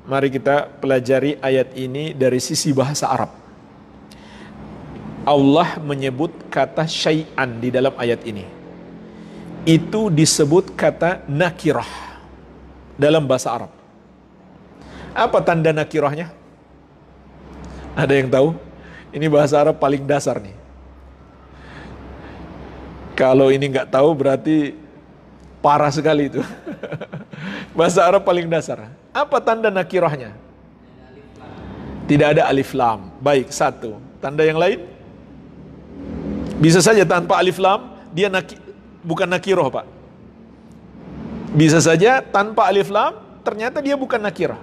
mari kita pelajari ayat ini dari sisi bahasa Arab. Allah menyebut kata syai'an di dalam ayat ini. Itu disebut kata nakirah dalam bahasa Arab. Apa tanda nakirahnya? Ada yang tahu? Ini bahasa Arab paling dasar nih. Kalau ini nggak tahu berarti parah sekali itu. Bahasa Arab paling dasar. Apa tanda nakirahnya? Tidak ada alif lam. Baik, satu. Tanda yang lain? Bisa saja tanpa alif lam, dia bukan nakirah, Pak. Bisa saja tanpa alif lam, ternyata dia bukan nakirah.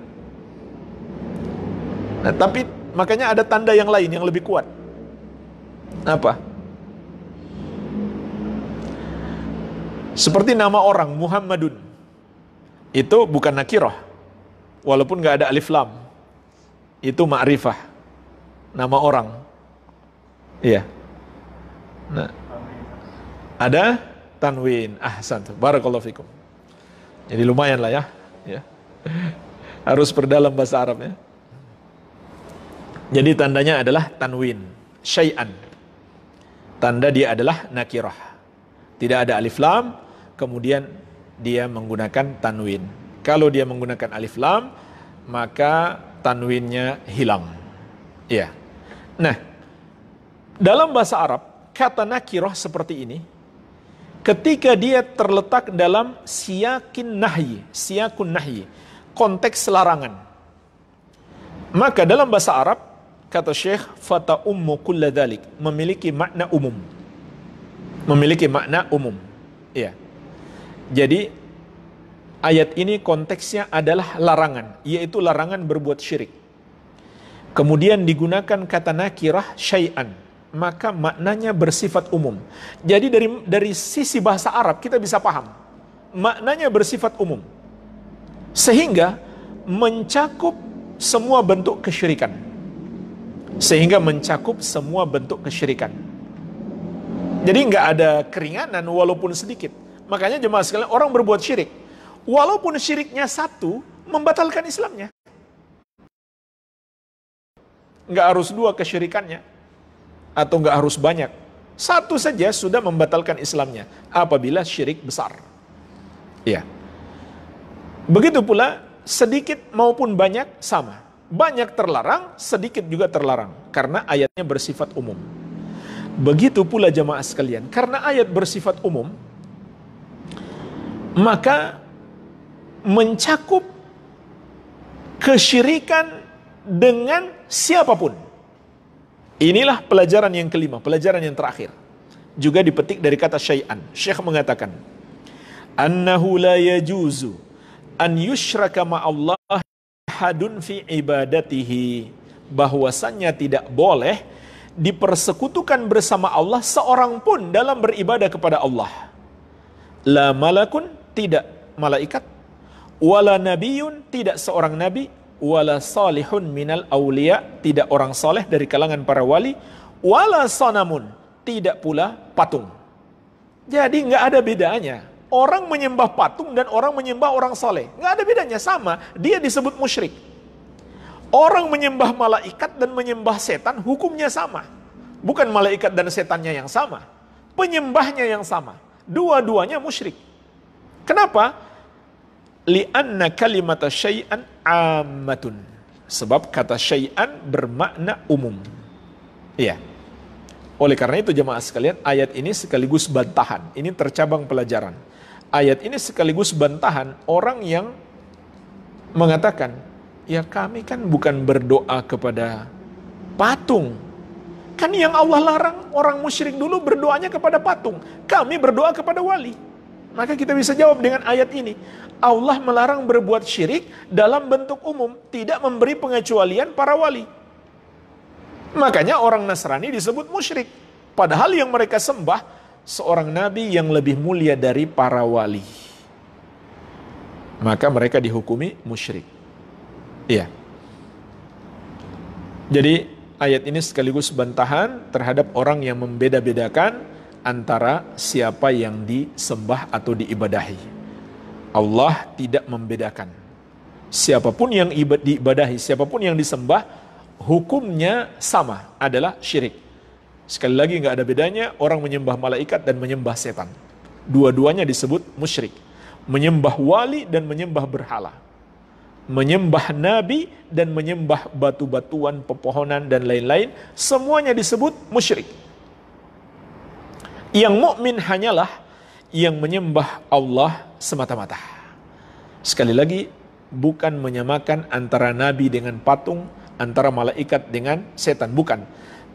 Nah, tapi makanya ada tanda yang lain yang lebih kuat. Apa? Seperti nama orang, Muhammadun. Itu bukan nakirah. Walaupun nggak ada alif lam. Itu ma'rifah. Nama orang. Iya. Nah, ada tanwin. Ahsan. Barakallahu fikum. Jadi lumayan lah ya. Harus perdalam bahasa Arab ya. Jadi tandanya adalah tanwin, syai'an. Tanda dia adalah nakirah. Tidak ada alif lam, kemudian dia menggunakan tanwin. Kalau dia menggunakan alif lam, maka tanwinnya hilang. Iya. Nah, dalam bahasa Arab, kata nakirah seperti ini, ketika dia terletak dalam siyakun nahyi, konteks larangan. Maka dalam bahasa Arab, kata Syekh, fata ummu kulla dhalik, memiliki makna umum. Memiliki makna umum. Iya. Jadi ayat ini konteksnya adalah larangan, yaitu larangan berbuat syirik. Kemudian digunakan kata nakirah syai'an, maka maknanya bersifat umum. Jadi dari sisi bahasa Arab kita bisa paham, maknanya bersifat umum. Sehingga mencakup semua bentuk kesyirikan. Jadi nggak ada keringanan walaupun sedikit. Makanya jemaah sekalian, orang berbuat syirik, walaupun syiriknya satu, membatalkan Islamnya. Nggak harus dua kesyirikannya, atau nggak harus banyak. Satu saja sudah membatalkan Islamnya, apabila syirik besar. Ya. Begitu pula, sedikit maupun banyak sama. Banyak terlarang, sedikit juga terlarang. Karena ayatnya bersifat umum. Begitu pula jemaah sekalian, karena ayat bersifat umum, maka mencakup kesyirikan dengan siapapun. Inilah pelajaran yang kelima, pelajaran yang terakhir. Juga dipetik dari kata syai'an. Syekh mengatakan, annahu la yajuzu an yushraka ma'allah hadun fi ibadatihi, bahwasannya tidak boleh dipersekutukan bersama Allah seorang pun dalam beribadah kepada Allah. La malakun, tidak malaikat, wala nabiyun, tidak seorang nabi, wala salihun minal awliya, tidak orang saleh dari kalangan para wali, wala sanamun, tidak pula patung. Jadi nggak ada bedanya. Orang menyembah patung dan orang menyembah orang saleh, nggak ada bedanya, sama. Dia disebut musyrik. Orang menyembah malaikat dan menyembah setan hukumnya sama. Bukan malaikat dan setannya yang sama, penyembahnya yang sama. Dua-duanya musyrik. Kenapa? Li'anna kalimata syai'an ammatun. Sebab kata syai'an bermakna umum. Iya. Oleh karena itu jemaah sekalian, ayat ini sekaligus bantahan. Ini tercabang pelajaran. Ayat ini sekaligus bantahan orang yang mengatakan, ya kami kan bukan berdoa kepada patung. Kan yang Allah larang orang musyrik dulu berdoanya kepada patung. Kami berdoa kepada wali. Maka kita bisa jawab dengan ayat ini. Allah melarang berbuat syirik dalam bentuk umum, tidak memberi pengecualian para wali. Makanya orang Nasrani disebut musyrik. Padahal yang mereka sembah seorang nabi yang lebih mulia dari para wali. Maka mereka dihukumi musyrik. Iya. Jadi ayat ini sekaligus bantahan terhadap orang yang membeda-bedakan antara siapa yang disembah atau diibadahi. Allah tidak membedakan. Siapapun yang diibadahi, siapapun yang disembah, hukumnya sama, adalah syirik. Sekali lagi nggak ada bedanya orang menyembah malaikat dan menyembah setan. Dua-duanya disebut musyrik. Menyembah wali dan menyembah berhala. Menyembah nabi dan menyembah batu-batuan, pepohonan dan lain-lain, semuanya disebut musyrik. Yang mukmin hanyalah yang menyembah Allah semata-mata. Sekali lagi, bukan menyamakan antara nabi dengan patung, antara malaikat dengan setan, bukan.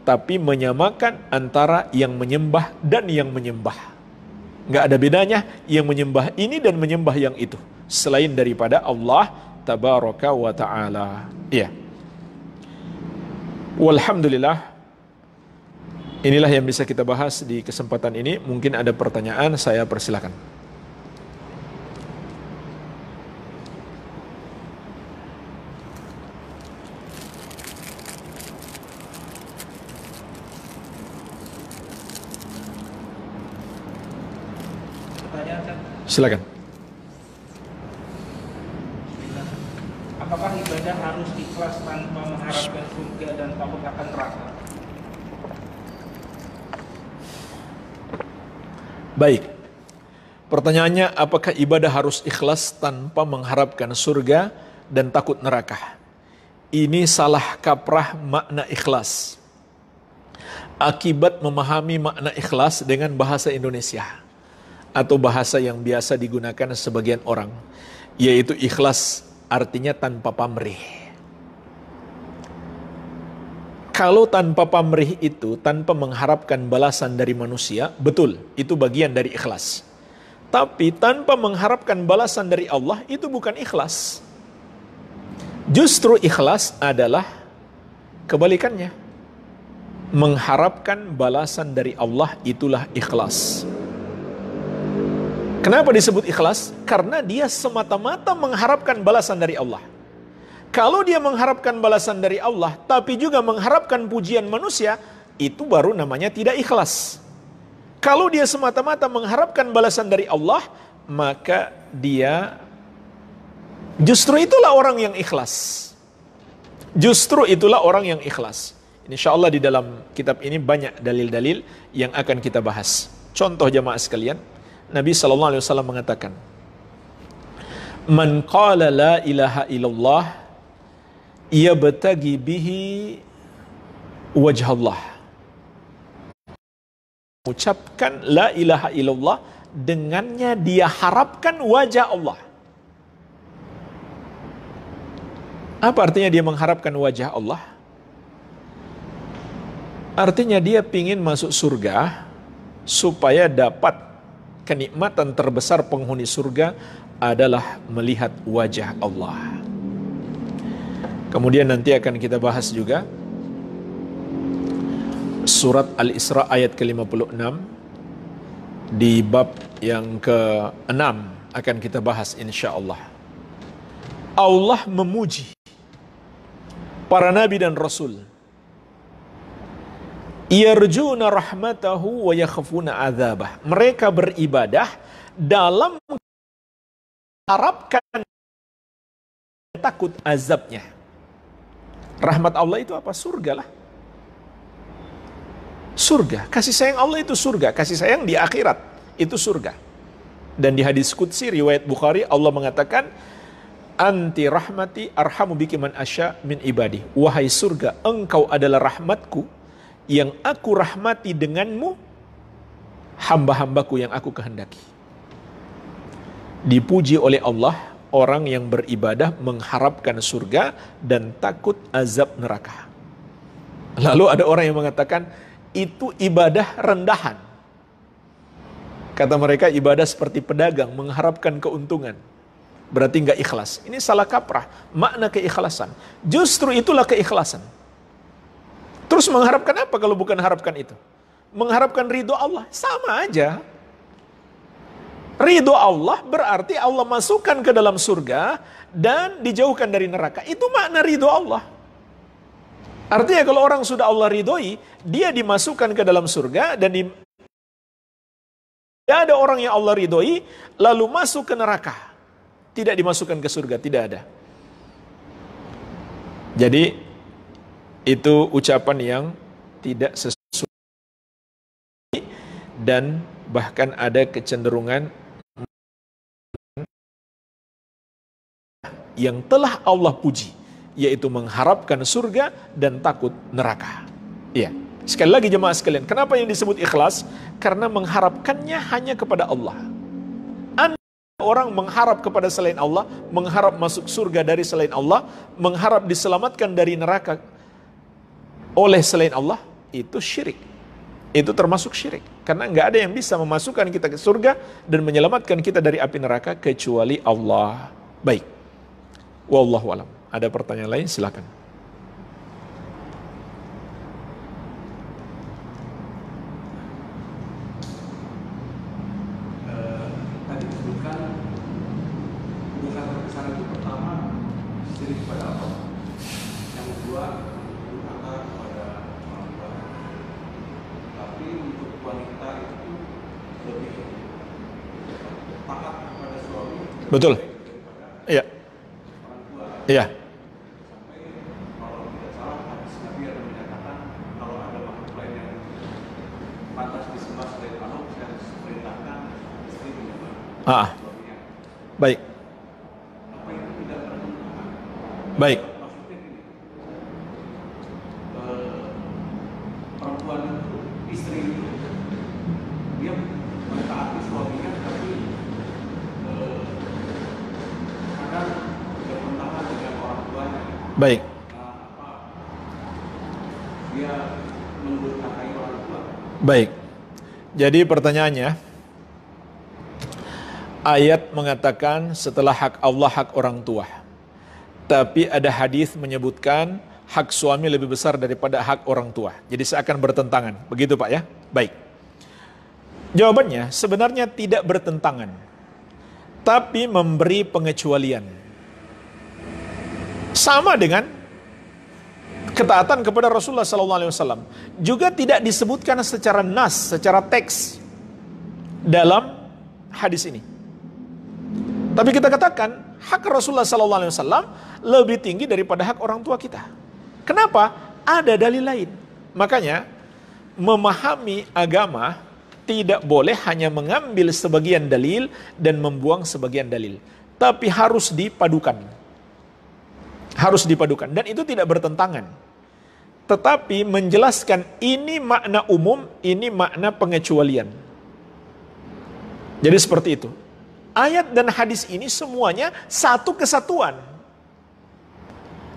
Tapi menyamakan antara yang menyembah dan yang menyembah. Nggak ada bedanya yang menyembah ini dan menyembah yang itu, selain daripada Allah tabaraka wa ta'ala. Iya. Walhamdulillah. Inilah yang bisa kita bahas di kesempatan ini. Mungkin ada pertanyaan, saya persilakan. Silakan. Apakah ibadah harus ikhlas tanpa mengharapkan surga dan takut akan neraka? Baik. Pertanyaannya, apakah ibadah harus ikhlas tanpa mengharapkan surga dan takut neraka? Ini salah kaprah makna ikhlas. Akibat memahami makna ikhlas dengan bahasa Indonesia atau bahasa yang biasa digunakan sebagian orang, yaitu ikhlas artinya tanpa pamrih. Kalau tanpa pamrih itu, tanpa mengharapkan balasan dari manusia, betul, itu bagian dari ikhlas. Tapi tanpa mengharapkan balasan dari Allah, itu bukan ikhlas. Justru ikhlas adalah kebalikannya. Mengharapkan balasan dari Allah, itulah ikhlas. Kenapa disebut ikhlas? Karena dia semata-mata mengharapkan balasan dari Allah. Kalau dia mengharapkan balasan dari Allah, tapi juga mengharapkan pujian manusia, itu baru namanya tidak ikhlas. Kalau dia semata-mata mengharapkan balasan dari Allah, maka dia justru itulah orang yang ikhlas. Justru itulah orang yang ikhlas. Insya Allah di dalam kitab ini banyak dalil-dalil yang akan kita bahas. Contoh jamaah sekalian, Nabi SAW mengatakan, Man qala la ilaha illallah yabtagi bihi wajhallah. Ucapkan la ilaha illallah, dengannya dia harapkan wajah Allah. Apa artinya dia mengharapkan wajah Allah? Artinya dia ingin masuk surga supaya dapat kenikmatan terbesar penghuni surga adalah melihat wajah Allah. Kemudian nanti akan kita bahas juga surat Al-Isra ayat ke-56 di bab yang ke-6 akan kita bahas insya-Allah. Allah memuji para nabi dan rasul. Yarjuna rahmatahu wa yakhafuna adzabah. Mereka beribadah dalam harapkan takut azabnya. Rahmat Allah itu apa? Surga lah. Surga. Kasih sayang Allah itu surga. Kasih sayang di akhirat itu surga. Dan di hadis qudsi riwayat Bukhari, Allah mengatakan, Anti rahmati arhamu biki man asya min ibadi. Wahai surga, engkau adalah rahmatku yang aku rahmati denganmu hamba-hambaku yang aku kehendaki. Dipuji oleh Allah orang yang beribadah mengharapkan surga dan takut azab neraka. Lalu ada orang yang mengatakan itu ibadah rendahan. Kata mereka ibadah seperti pedagang mengharapkan keuntungan. Berarti nggak ikhlas. Ini salah kaprah makna keikhlasan. Justru itulah keikhlasan. Terus mengharapkan apa kalau bukan harapkan itu? mengharapkan ridho Allah, sama aja. Ridho Allah berarti Allah masukkan ke dalam surga dan dijauhkan dari neraka. Itu makna ridho Allah. Artinya kalau orang sudah Allah ridhoi, dia dimasukkan ke dalam surga dan tidak ada orang yang Allah ridhoi lalu masuk ke neraka. Tidak dimasukkan ke surga, tidak ada. Jadi itu ucapan yang tidak sesuai dan bahkan ada kecenderungan yang telah Allah puji, yaitu mengharapkan surga dan takut neraka. Iya. Sekali lagi jemaah sekalian, kenapa yang disebut ikhlas? Karena mengharapkannya hanya kepada Allah. Orang mengharap kepada selain Allah, mengharap masuk surga dari selain Allah, mengharap diselamatkan dari neraka oleh selain Allah, itu syirik. Itu termasuk syirik. Karena nggak ada yang bisa memasukkan kita ke surga dan menyelamatkan kita dari api neraka kecuali Allah. Baik. Wallahu alam. Ada pertanyaan lain? Silakan. Tadi disebutkan dosa terbesar itu pertama syirik kepada Allah. Yang kedua durhaka kepada orang tua. Tapi untuk wanita itu lebih taat kepada suami. Betul. Iya. Iya. Sampai kalau tidak salah hadis Nabi ada menyatakan kalau ada makhluk lain yang pantas disembah selain Allah, saya perintahkan istri menyembah suaminya. Baik. Apa itu tidak bertentangan? Baik. Maksudnya gini, perempuan itu, istri itu, dia mentaati suaminya, tapi kadang bertentangan dengan orang tuanya. Baik. Dia mendurhakai orang tua. Baik. Jadi pertanyaannya, ayat mengatakan setelah hak Allah hak orang tua. Tapi ada hadis menyebutkan hak suami lebih besar daripada hak orang tua. Jadi seakan bertentangan. Begitu Pak ya? Baik. Jawabannya sebenarnya tidak bertentangan. Tapi memberi pengecualian. Sama dengan ketaatan kepada Rasulullah SAW. Juga tidak disebutkan secara nas, secara teks dalam hadis ini. Tapi kita katakan hak Rasulullah SAW lebih tinggi daripada hak orang tua kita. Kenapa? Ada dalil lain. Makanya memahami agama tidak boleh hanya mengambil sebagian dalil dan membuang sebagian dalil. Tapi harus dipadukan. Harus dipadukan. Dan itu tidak bertentangan. Tetapi menjelaskan ini makna umum, ini makna pengecualian. Jadi seperti itu. Ayat dan hadis ini semuanya satu kesatuan.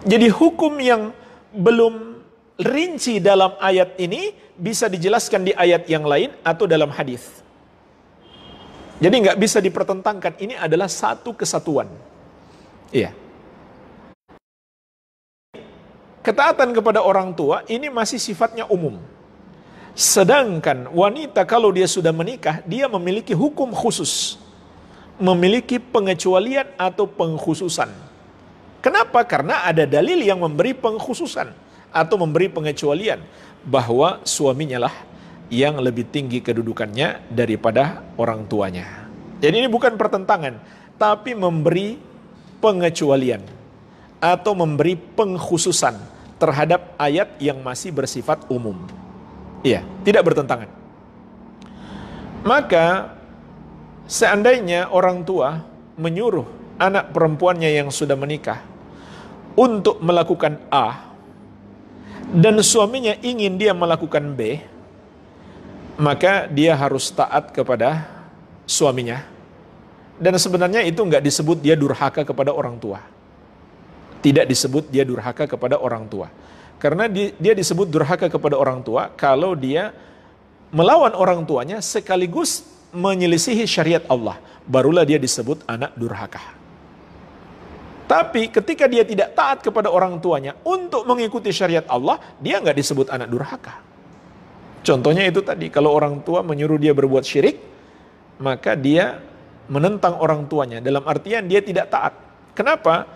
Jadi hukum yang belum rinci dalam ayat ini bisa dijelaskan di ayat yang lain atau dalam hadis. Jadi nggak bisa dipertentangkan. Ini adalah satu kesatuan. Iya. Ketaatan kepada orang tua ini masih sifatnya umum. Sedangkan wanita kalau dia sudah menikah, dia memiliki hukum khusus. Memiliki pengecualian atau pengkhususan. Kenapa? Karena ada dalil yang memberi pengkhususan atau memberi pengecualian bahwa suaminya lah yang lebih tinggi kedudukannya daripada orang tuanya. Jadi ini bukan pertentangan, tapi memberi pengecualian atau memberi pengkhususan terhadap ayat yang masih bersifat umum. Iya, tidak bertentangan. Maka seandainya orang tua menyuruh anak perempuannya yang sudah menikah untuk melakukan A dan suaminya ingin dia melakukan B, maka dia harus taat kepada suaminya. Dan sebenarnya itu nggak disebut dia durhaka kepada orang tua. Tidak disebut dia durhaka kepada orang tua. Karena dia disebut durhaka kepada orang tua kalau dia melawan orang tuanya sekaligus menyelisihi syariat Allah. Barulah dia disebut anak durhaka. Tapi ketika dia tidak taat kepada orang tuanya untuk mengikuti syariat Allah, dia nggak disebut anak durhaka. Contohnya itu tadi, kalau orang tua menyuruh dia berbuat syirik, maka dia menentang orang tuanya. Dalam artian dia tidak taat. Kenapa?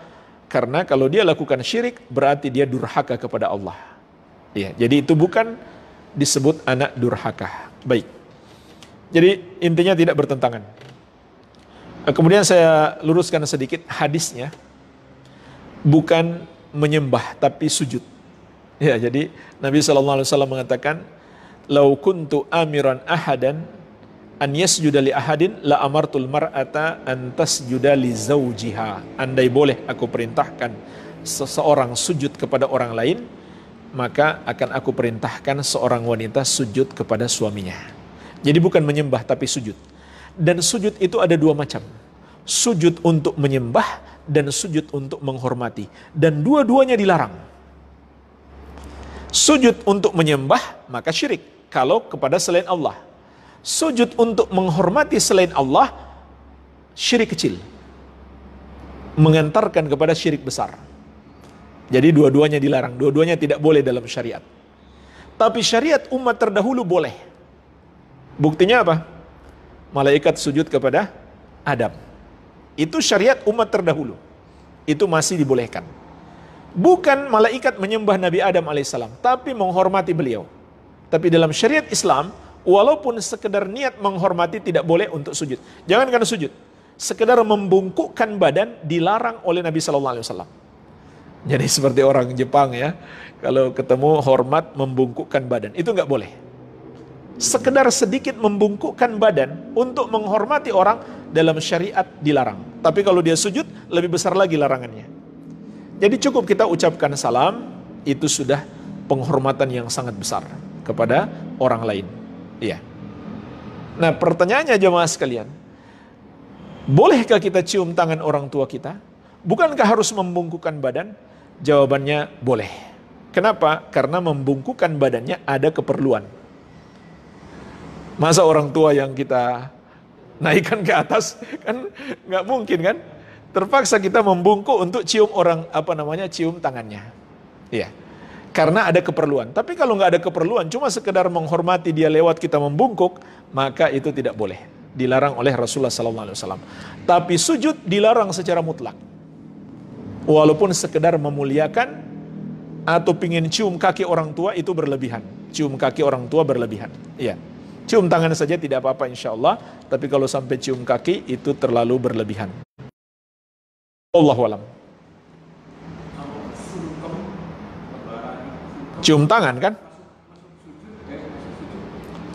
Karena kalau dia lakukan syirik, berarti dia durhaka kepada Allah. Ya, jadi itu bukan disebut anak durhaka. Baik. Jadi intinya tidak bertentangan. Kemudian saya luruskan sedikit hadisnya. Bukan menyembah, tapi sujud. Ya, jadi Nabi SAW mengatakan, "Lau kuntu amiran ahadan an yasjuda li ahadin la amartul mar'ata an tasjuda li zawjiha." Andai boleh aku perintahkan seseorang sujud kepada orang lain, maka akan aku perintahkan seorang wanita sujud kepada suaminya. Jadi bukan menyembah tapi sujud. Dan sujud itu ada dua macam. Sujud untuk menyembah dan sujud untuk menghormati. Dan dua-duanya dilarang. Sujud untuk menyembah maka syirik kalau kepada selain Allah. Sujud untuk menghormati selain Allah syirik kecil, mengantarkan kepada syirik besar. Jadi dua-duanya dilarang, dua-duanya tidak boleh dalam syariat. Tapi syariat umat terdahulu boleh. Buktinya apa? Malaikat sujud kepada Adam. Itu syariat umat terdahulu. Itu masih dibolehkan. Bukan malaikat menyembah Nabi Adam alaihissalam, tapi menghormati beliau. Tapi dalam syariat Islam, walaupun sekedar niat menghormati tidak boleh untuk sujud. Jangankan sujud, sekedar membungkukkan badan dilarang oleh Nabi SAW. Jadi seperti orang Jepang ya, kalau ketemu hormat membungkukkan badan, itu nggak boleh. Sekedar sedikit membungkukkan badan untuk menghormati orang dalam syariat dilarang. Tapi kalau dia sujud, lebih besar lagi larangannya. Jadi cukup kita ucapkan salam, itu sudah penghormatan yang sangat besar kepada orang lain. Iya. Nah, pertanyaannya jemaah sekalian, bolehkah kita cium tangan orang tua kita? Bukankah harus membungkukkan badan? Jawabannya boleh. Kenapa? Karena membungkukkan badannya ada keperluan. Masa orang tua yang kita naikkan ke atas kan nggak mungkin kan? Terpaksa kita membungkuk untuk cium cium tangannya. Iya. Karena ada keperluan. Tapi kalau nggak ada keperluan, cuma sekedar menghormati dia lewat kita membungkuk, maka itu tidak boleh. Dilarang oleh Rasulullah SAW. Tapi sujud dilarang secara mutlak. Walaupun sekedar memuliakan atau pingin cium kaki orang tua itu berlebihan. Cium kaki orang tua berlebihan. Iya. Cium tangan saja tidak apa-apa insya Allah. Tapi kalau sampai cium kaki itu terlalu berlebihan. Allahu a'lam. Cium tangan kan?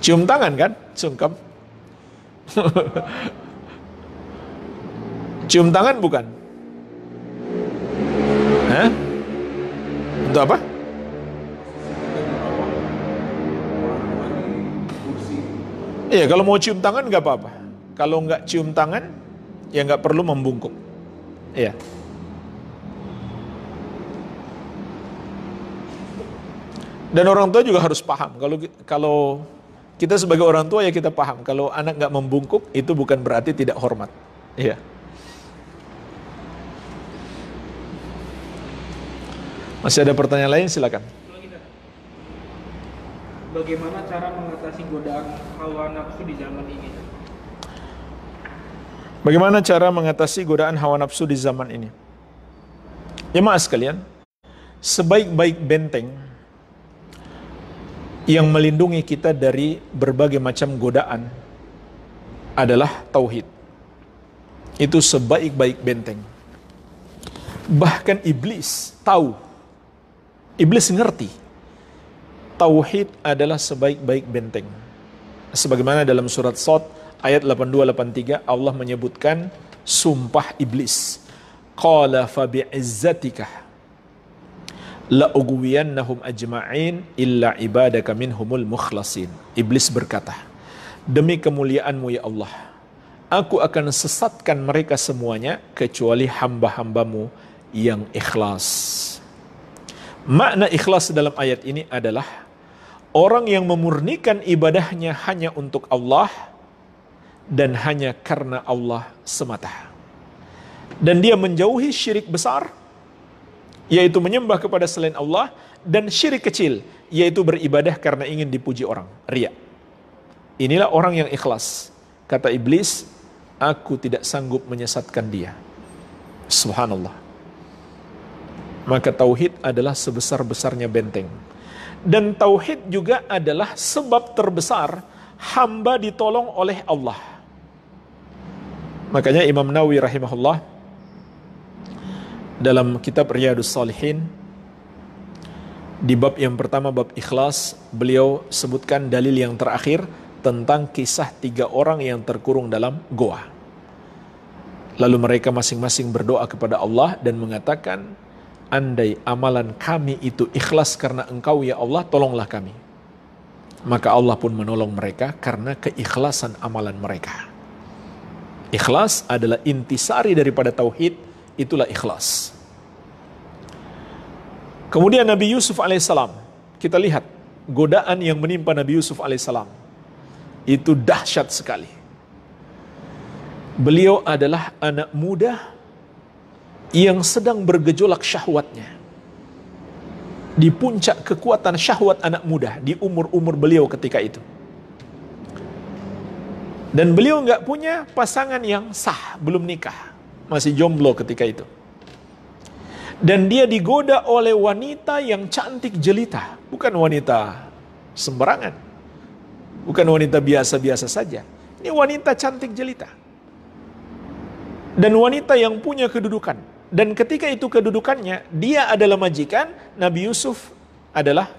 Cium tangan kan? Sungkem. Cium tangan bukan? Hah? Untuk apa? Iya, kalau mau cium tangan nggak apa-apa. Kalau nggak cium tangan, ya nggak perlu membungkuk. Iya. Dan orang tua juga harus paham. Kalau kita sebagai orang tua ya kita paham. Kalau anak nggak membungkuk itu bukan berarti tidak hormat. Iya. Masih ada pertanyaan lain, silakan. Bagaimana cara mengatasi godaan hawa nafsu di zaman ini? Bagaimana cara mengatasi godaan hawa nafsu di zaman ini? Jemaah sekalian, sebaik-baik benteng yang melindungi kita dari berbagai macam godaan adalah tauhid. Itu sebaik-baik benteng. Bahkan iblis tahu. Iblis ngerti. Tauhid adalah sebaik-baik benteng. Sebagaimana dalam surat Shad ayat 82-83 Allah menyebutkan sumpah iblis. Qala fa bi'izzatika la ugwiyannahum ajma'in illa ibadaka minhumul mukhlasin. Iblis berkata, demi kemuliaanmu ya Allah, aku akan sesatkan mereka semuanya kecuali hamba-hambamu yang ikhlas. Makna ikhlas dalam ayat ini adalah orang yang memurnikan ibadahnya hanya untuk Allah dan hanya karena Allah semata. Dan dia menjauhi syirik besar, yaitu menyembah kepada selain Allah, dan syirik kecil, yaitu beribadah karena ingin dipuji orang, riya. Inilah orang yang ikhlas. Kata iblis, aku tidak sanggup menyesatkan dia. Subhanallah. Maka tauhid adalah sebesar-besarnya benteng. Dan tauhid juga adalah sebab terbesar hamba ditolong oleh Allah. Makanya Imam Nawawi rahimahullah dalam kitab Riyadhus Shalihin di bab yang pertama, bab ikhlas, beliau sebutkan dalil yang terakhir tentang kisah 3 orang yang terkurung dalam goa. Lalu mereka masing-masing berdoa kepada Allah dan mengatakan, andai amalan kami itu ikhlas karena Engkau ya Allah, tolonglah kami. Maka Allah pun menolong mereka karena keikhlasan amalan mereka. Ikhlas adalah intisari daripada tauhid, itulah ikhlas. Kemudian Nabi Yusuf alaihissalam, kita lihat godaan yang menimpa Nabi Yusuf alaihissalam. Itu dahsyat sekali. Beliau adalah anak muda yang sedang bergejolak syahwatnya. Di puncak kekuatan syahwat anak muda di umur-umur beliau ketika itu. Dan beliau nggak punya pasangan yang sah, belum nikah, masih jomblo ketika itu. Dan dia digoda oleh wanita yang cantik jelita, bukan wanita sembarangan. Bukan wanita biasa-biasa saja. Ini wanita cantik jelita. Dan wanita yang punya kedudukan. Dan ketika itu kedudukannya, dia adalah majikan, Nabi Yusuf adalah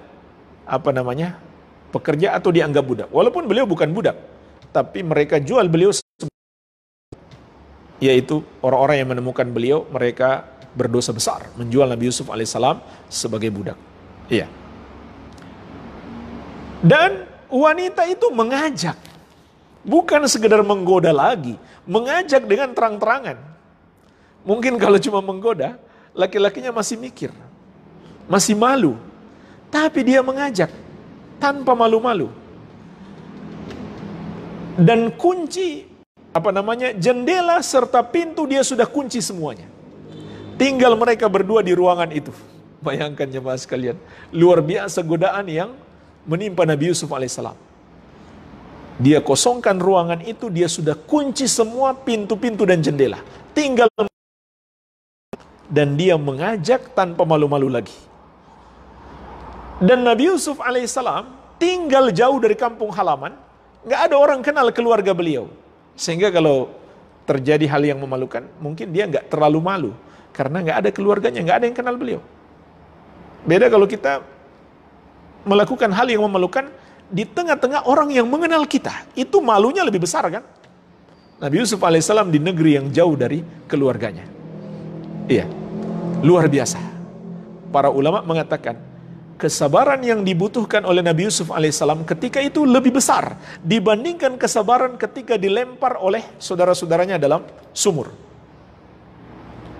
pekerja atau dianggap budak. Walaupun beliau bukan budak, tapi mereka jual beliau, yaitu orang-orang yang menemukan beliau, mereka berdosa besar menjual Nabi Yusuf alaihissalam sebagai budak. Iya. Dan wanita itu mengajak, bukan sekedar menggoda lagi, mengajak dengan terang-terangan. Mungkin kalau cuma menggoda, laki-lakinya masih mikir, masih malu. Tapi dia mengajak tanpa malu-malu. Dan kunci, jendela serta pintu dia sudah kunci semuanya. Tinggal mereka berdua di ruangan itu. Bayangkan jemaah sekalian, luar biasa godaan yang menimpa Nabi Yusuf alaihissalam. Dia kosongkan ruangan itu, dia sudah kunci semua pintu-pintu dan jendela. Tinggal dan dia mengajak tanpa malu-malu lagi. Dan Nabi Yusuf alaihissalam tinggal jauh dari kampung halaman, nggak ada orang kenal keluarga beliau. Sehingga kalau terjadi hal yang memalukan, mungkin dia nggak terlalu malu karena nggak ada keluarganya, nggak ada yang kenal beliau. Beda kalau kita melakukan hal yang memalukan di tengah-tengah orang yang mengenal kita, itu malunya lebih besar kan? Nabi Yusuf alaihissalam di negeri yang jauh dari keluarganya. Iya, luar biasa. Para ulama mengatakan kesabaran yang dibutuhkan oleh Nabi Yusuf alaihissalam ketika itu lebih besar dibandingkan kesabaran ketika dilempar oleh saudara-saudaranya dalam sumur.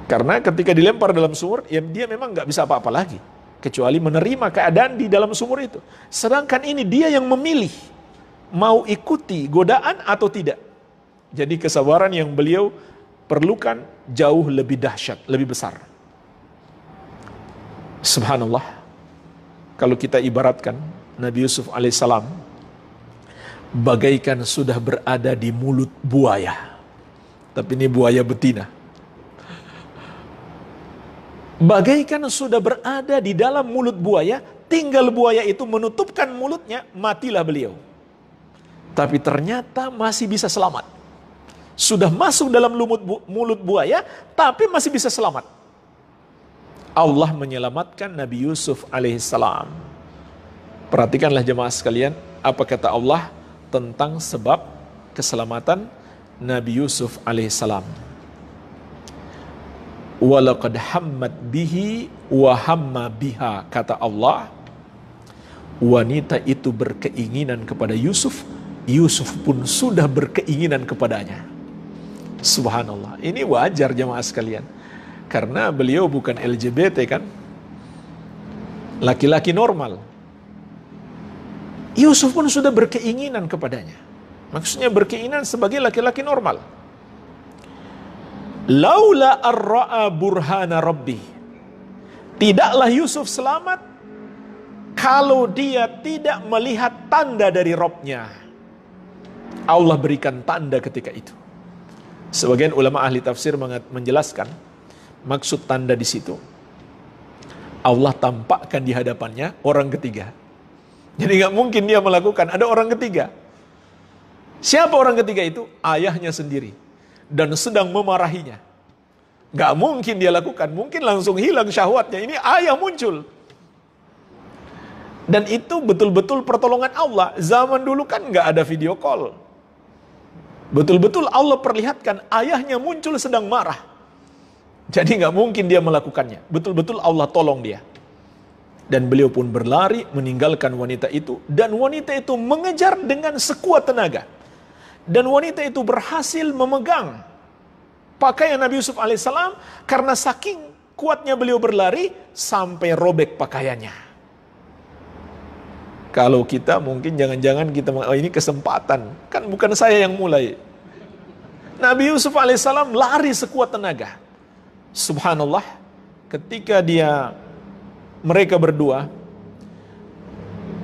Karena ketika dilempar dalam sumur, ya dia memang nggak bisa apa-apa lagi kecuali menerima keadaan di dalam sumur itu. Sedangkan ini dia yang memilih mau ikuti godaan atau tidak. Jadi kesabaran yang beliau perlukan jauh lebih dahsyat, lebih besar. Subhanallah. Kalau kita ibaratkan Nabi Yusuf alaihissalam bagaikan sudah berada di mulut buaya. Tapi ini buaya betina. Bagaikan sudah berada di dalam mulut buaya, tinggal buaya itu menutupkan mulutnya, matilah beliau. Tapi ternyata masih bisa selamat. Sudah masuk dalam mulut buaya, tapi masih bisa selamat. Allah menyelamatkan Nabi Yusuf alaihissalam. Perhatikanlah jemaah sekalian, apa kata Allah tentang sebab keselamatan Nabi Yusuf alaihissalam. Walaqad hammat bihi wa hamma biha, kata Allah. Wanita itu berkeinginan kepada Yusuf, Yusuf pun sudah berkeinginan kepadanya. Subhanallah. Ini wajar jemaah sekalian, karena beliau bukan LGBT kan, laki-laki normal. Yusuf pun sudah berkeinginan kepadanya. Maksudnya berkeinginan sebagai laki-laki normal. Laula ar-ra'a burhana rabbi, Tidaklah Yusuf selamat kalau dia tidak melihat tanda dari Robnya. Allah berikan tanda ketika itu. Sebagian ulama ahli tafsir menjelaskan maksud tanda di situ. Allah tampakkan di hadapannya orang ketiga. Jadi nggak mungkin dia melakukan, ada orang ketiga. Siapa orang ketiga itu? Ayahnya sendiri. Dan sedang memarahinya. Nggak mungkin dia lakukan, mungkin langsung hilang syahwatnya. Ini ayah muncul. Dan itu betul-betul pertolongan Allah. Zaman dulu kan nggak ada video call. Betul-betul Allah perlihatkan ayahnya muncul sedang marah. Jadi nggak mungkin dia melakukannya. Betul-betul Allah tolong dia. Dan beliau pun berlari meninggalkan wanita itu. Dan wanita itu mengejar dengan sekuat tenaga. Dan wanita itu berhasil memegang pakaian Nabi Yusuf alaihissalam. Karena saking kuatnya beliau berlari sampai robek pakaiannya. Kalau kita mungkin jangan-jangan kita oh ini kesempatan. Kan bukan saya yang mulai. Nabi Yusuf alaihissalam lari sekuat tenaga. Subhanallah, ketika mereka berdua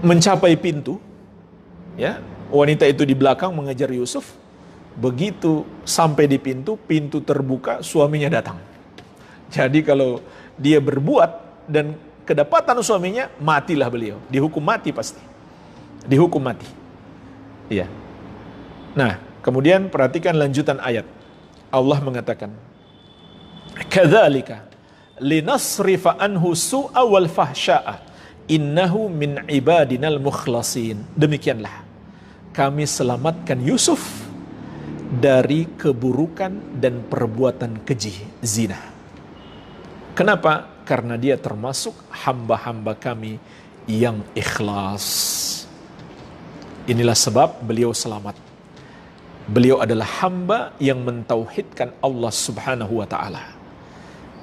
mencapai pintu, ya, wanita itu di belakang mengejar Yusuf. Begitu sampai di pintu, pintu terbuka, suaminya datang. Jadi kalau dia berbuat dan kedapatan suaminya, matilah beliau. Dihukum mati pasti. Dihukum mati. Iya. Nah, kemudian perhatikan lanjutan ayat. Allah mengatakan, "Kadzalika linasrifa anhu su'a wal fahsya'a innahu min ibadinal mukhlasin." Demikianlah kami selamatkan Yusuf dari keburukan dan perbuatan keji zina. Kenapa? Karena dia termasuk hamba-hamba kami yang ikhlas. Inilah sebab beliau selamat. Beliau adalah hamba yang mentauhidkan Allah Subhanahu wa ta'ala.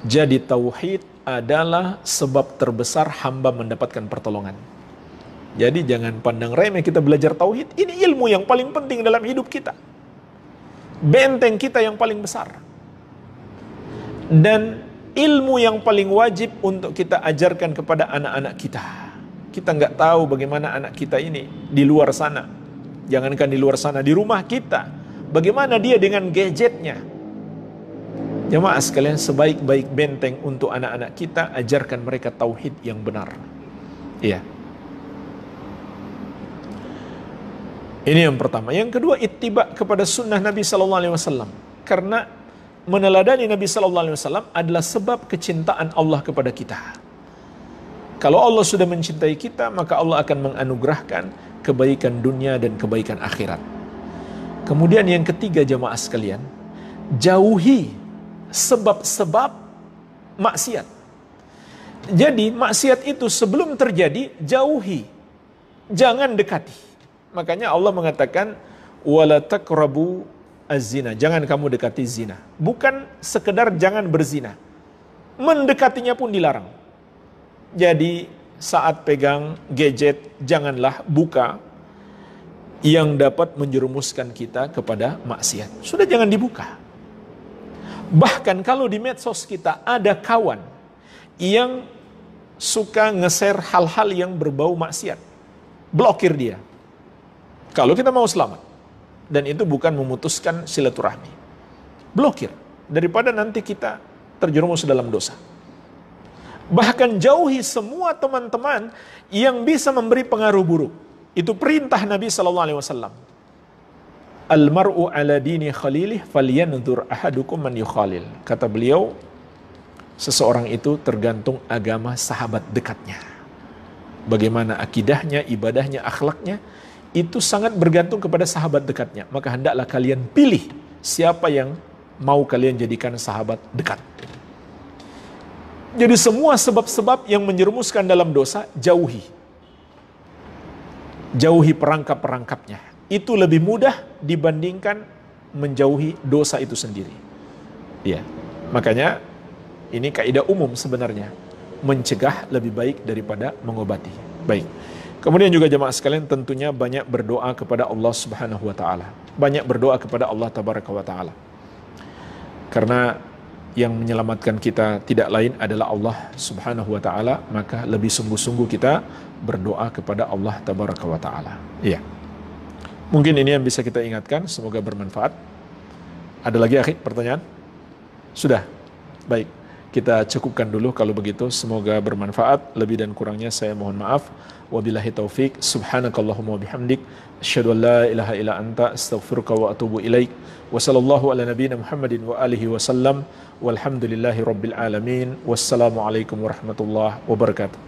Jadi tauhid adalah sebab terbesar hamba mendapatkan pertolongan. Jadi jangan pandang remeh kita belajar tauhid. Ini ilmu yang paling penting dalam hidup kita. Benteng kita yang paling besar. Dan ilmu yang paling wajib untuk kita ajarkan kepada anak-anak kita. Kita nggak tahu bagaimana anak kita ini di luar sana. Jangankan di luar sana, di rumah kita. Bagaimana dia dengan gadgetnya. Jemaah sekalian, sebaik-baik benteng untuk anak-anak kita, ajarkan mereka tauhid yang benar. Iya. Ini yang pertama. Yang kedua, ittiba kepada sunnah Nabi SAW. Karena meneladani Nabi SAW adalah sebab kecintaan Allah kepada kita. Kalau Allah sudah mencintai kita, maka Allah akan menganugerahkan kebaikan dunia dan kebaikan akhirat. Kemudian yang ketiga, jemaah sekalian, jauhi sebab-sebab maksiat. Jadi maksiat itu sebelum terjadi, jauhi. Jangan dekati. Makanya Allah mengatakan, wala taqrabu az-zina. Jangan kamu dekati zina. Bukan sekedar jangan berzina. Mendekatinya pun dilarang. Jadi saat pegang gadget, janganlah buka yang dapat menjerumuskan kita kepada maksiat. Sudah jangan dibuka. Bahkan kalau di medsos kita ada kawan yang suka nge-share hal-hal yang berbau maksiat, blokir dia. Kalau kita mau selamat. Dan itu bukan memutuskan silaturahmi. Blokir. Daripada nanti kita terjerumus dalam dosa. Bahkan jauhi semua teman-teman yang bisa memberi pengaruh buruk. Itu perintah Nabi SAW. Al-mar'u ala dini khalilih falyanzur ahadukum man yukhalil. Kata beliau, seseorang itu tergantung agama sahabat dekatnya. Bagaimana akidahnya, ibadahnya, akhlaknya, itu sangat bergantung kepada sahabat dekatnya. Maka hendaklah kalian pilih siapa yang mau kalian jadikan sahabat dekat. Jadi semua sebab-sebab yang menjerumuskan dalam dosa, jauhi. Jauhi perangkap-perangkapnya. Itu lebih mudah dibandingkan menjauhi dosa itu sendiri. Ya, makanya ini kaidah umum sebenarnya. Mencegah lebih baik daripada mengobati. Baik. Kemudian juga jemaah sekalian, tentunya banyak berdoa kepada Allah Subhanahu wa taala. Banyak berdoa kepada Allah Tabaraka wa taala. Karena yang menyelamatkan kita tidak lain adalah Allah Subhanahu wa taala, maka lebih sungguh-sungguh kita berdoa kepada Allah Tabaraka wa taala. Iya. Mungkin ini yang bisa kita ingatkan, semoga bermanfaat. Ada lagi akhi pertanyaan? Sudah. Baik. Kita cukupkan dulu kalau begitu, semoga bermanfaat. Lebih dan kurangnya saya mohon maaf. Wabillahi taufik. Subhanakallahumma wabihamdik, asyhadu an la ilaha illa anta, astaghfiruka wa atubu ilaik. Wa sallallahu ala nabiyyina Muhammadin wa alihi wasallam. Walhamdulillahi rabbil alamin. Wassalamualaikum warahmatullahi wabarakatuh.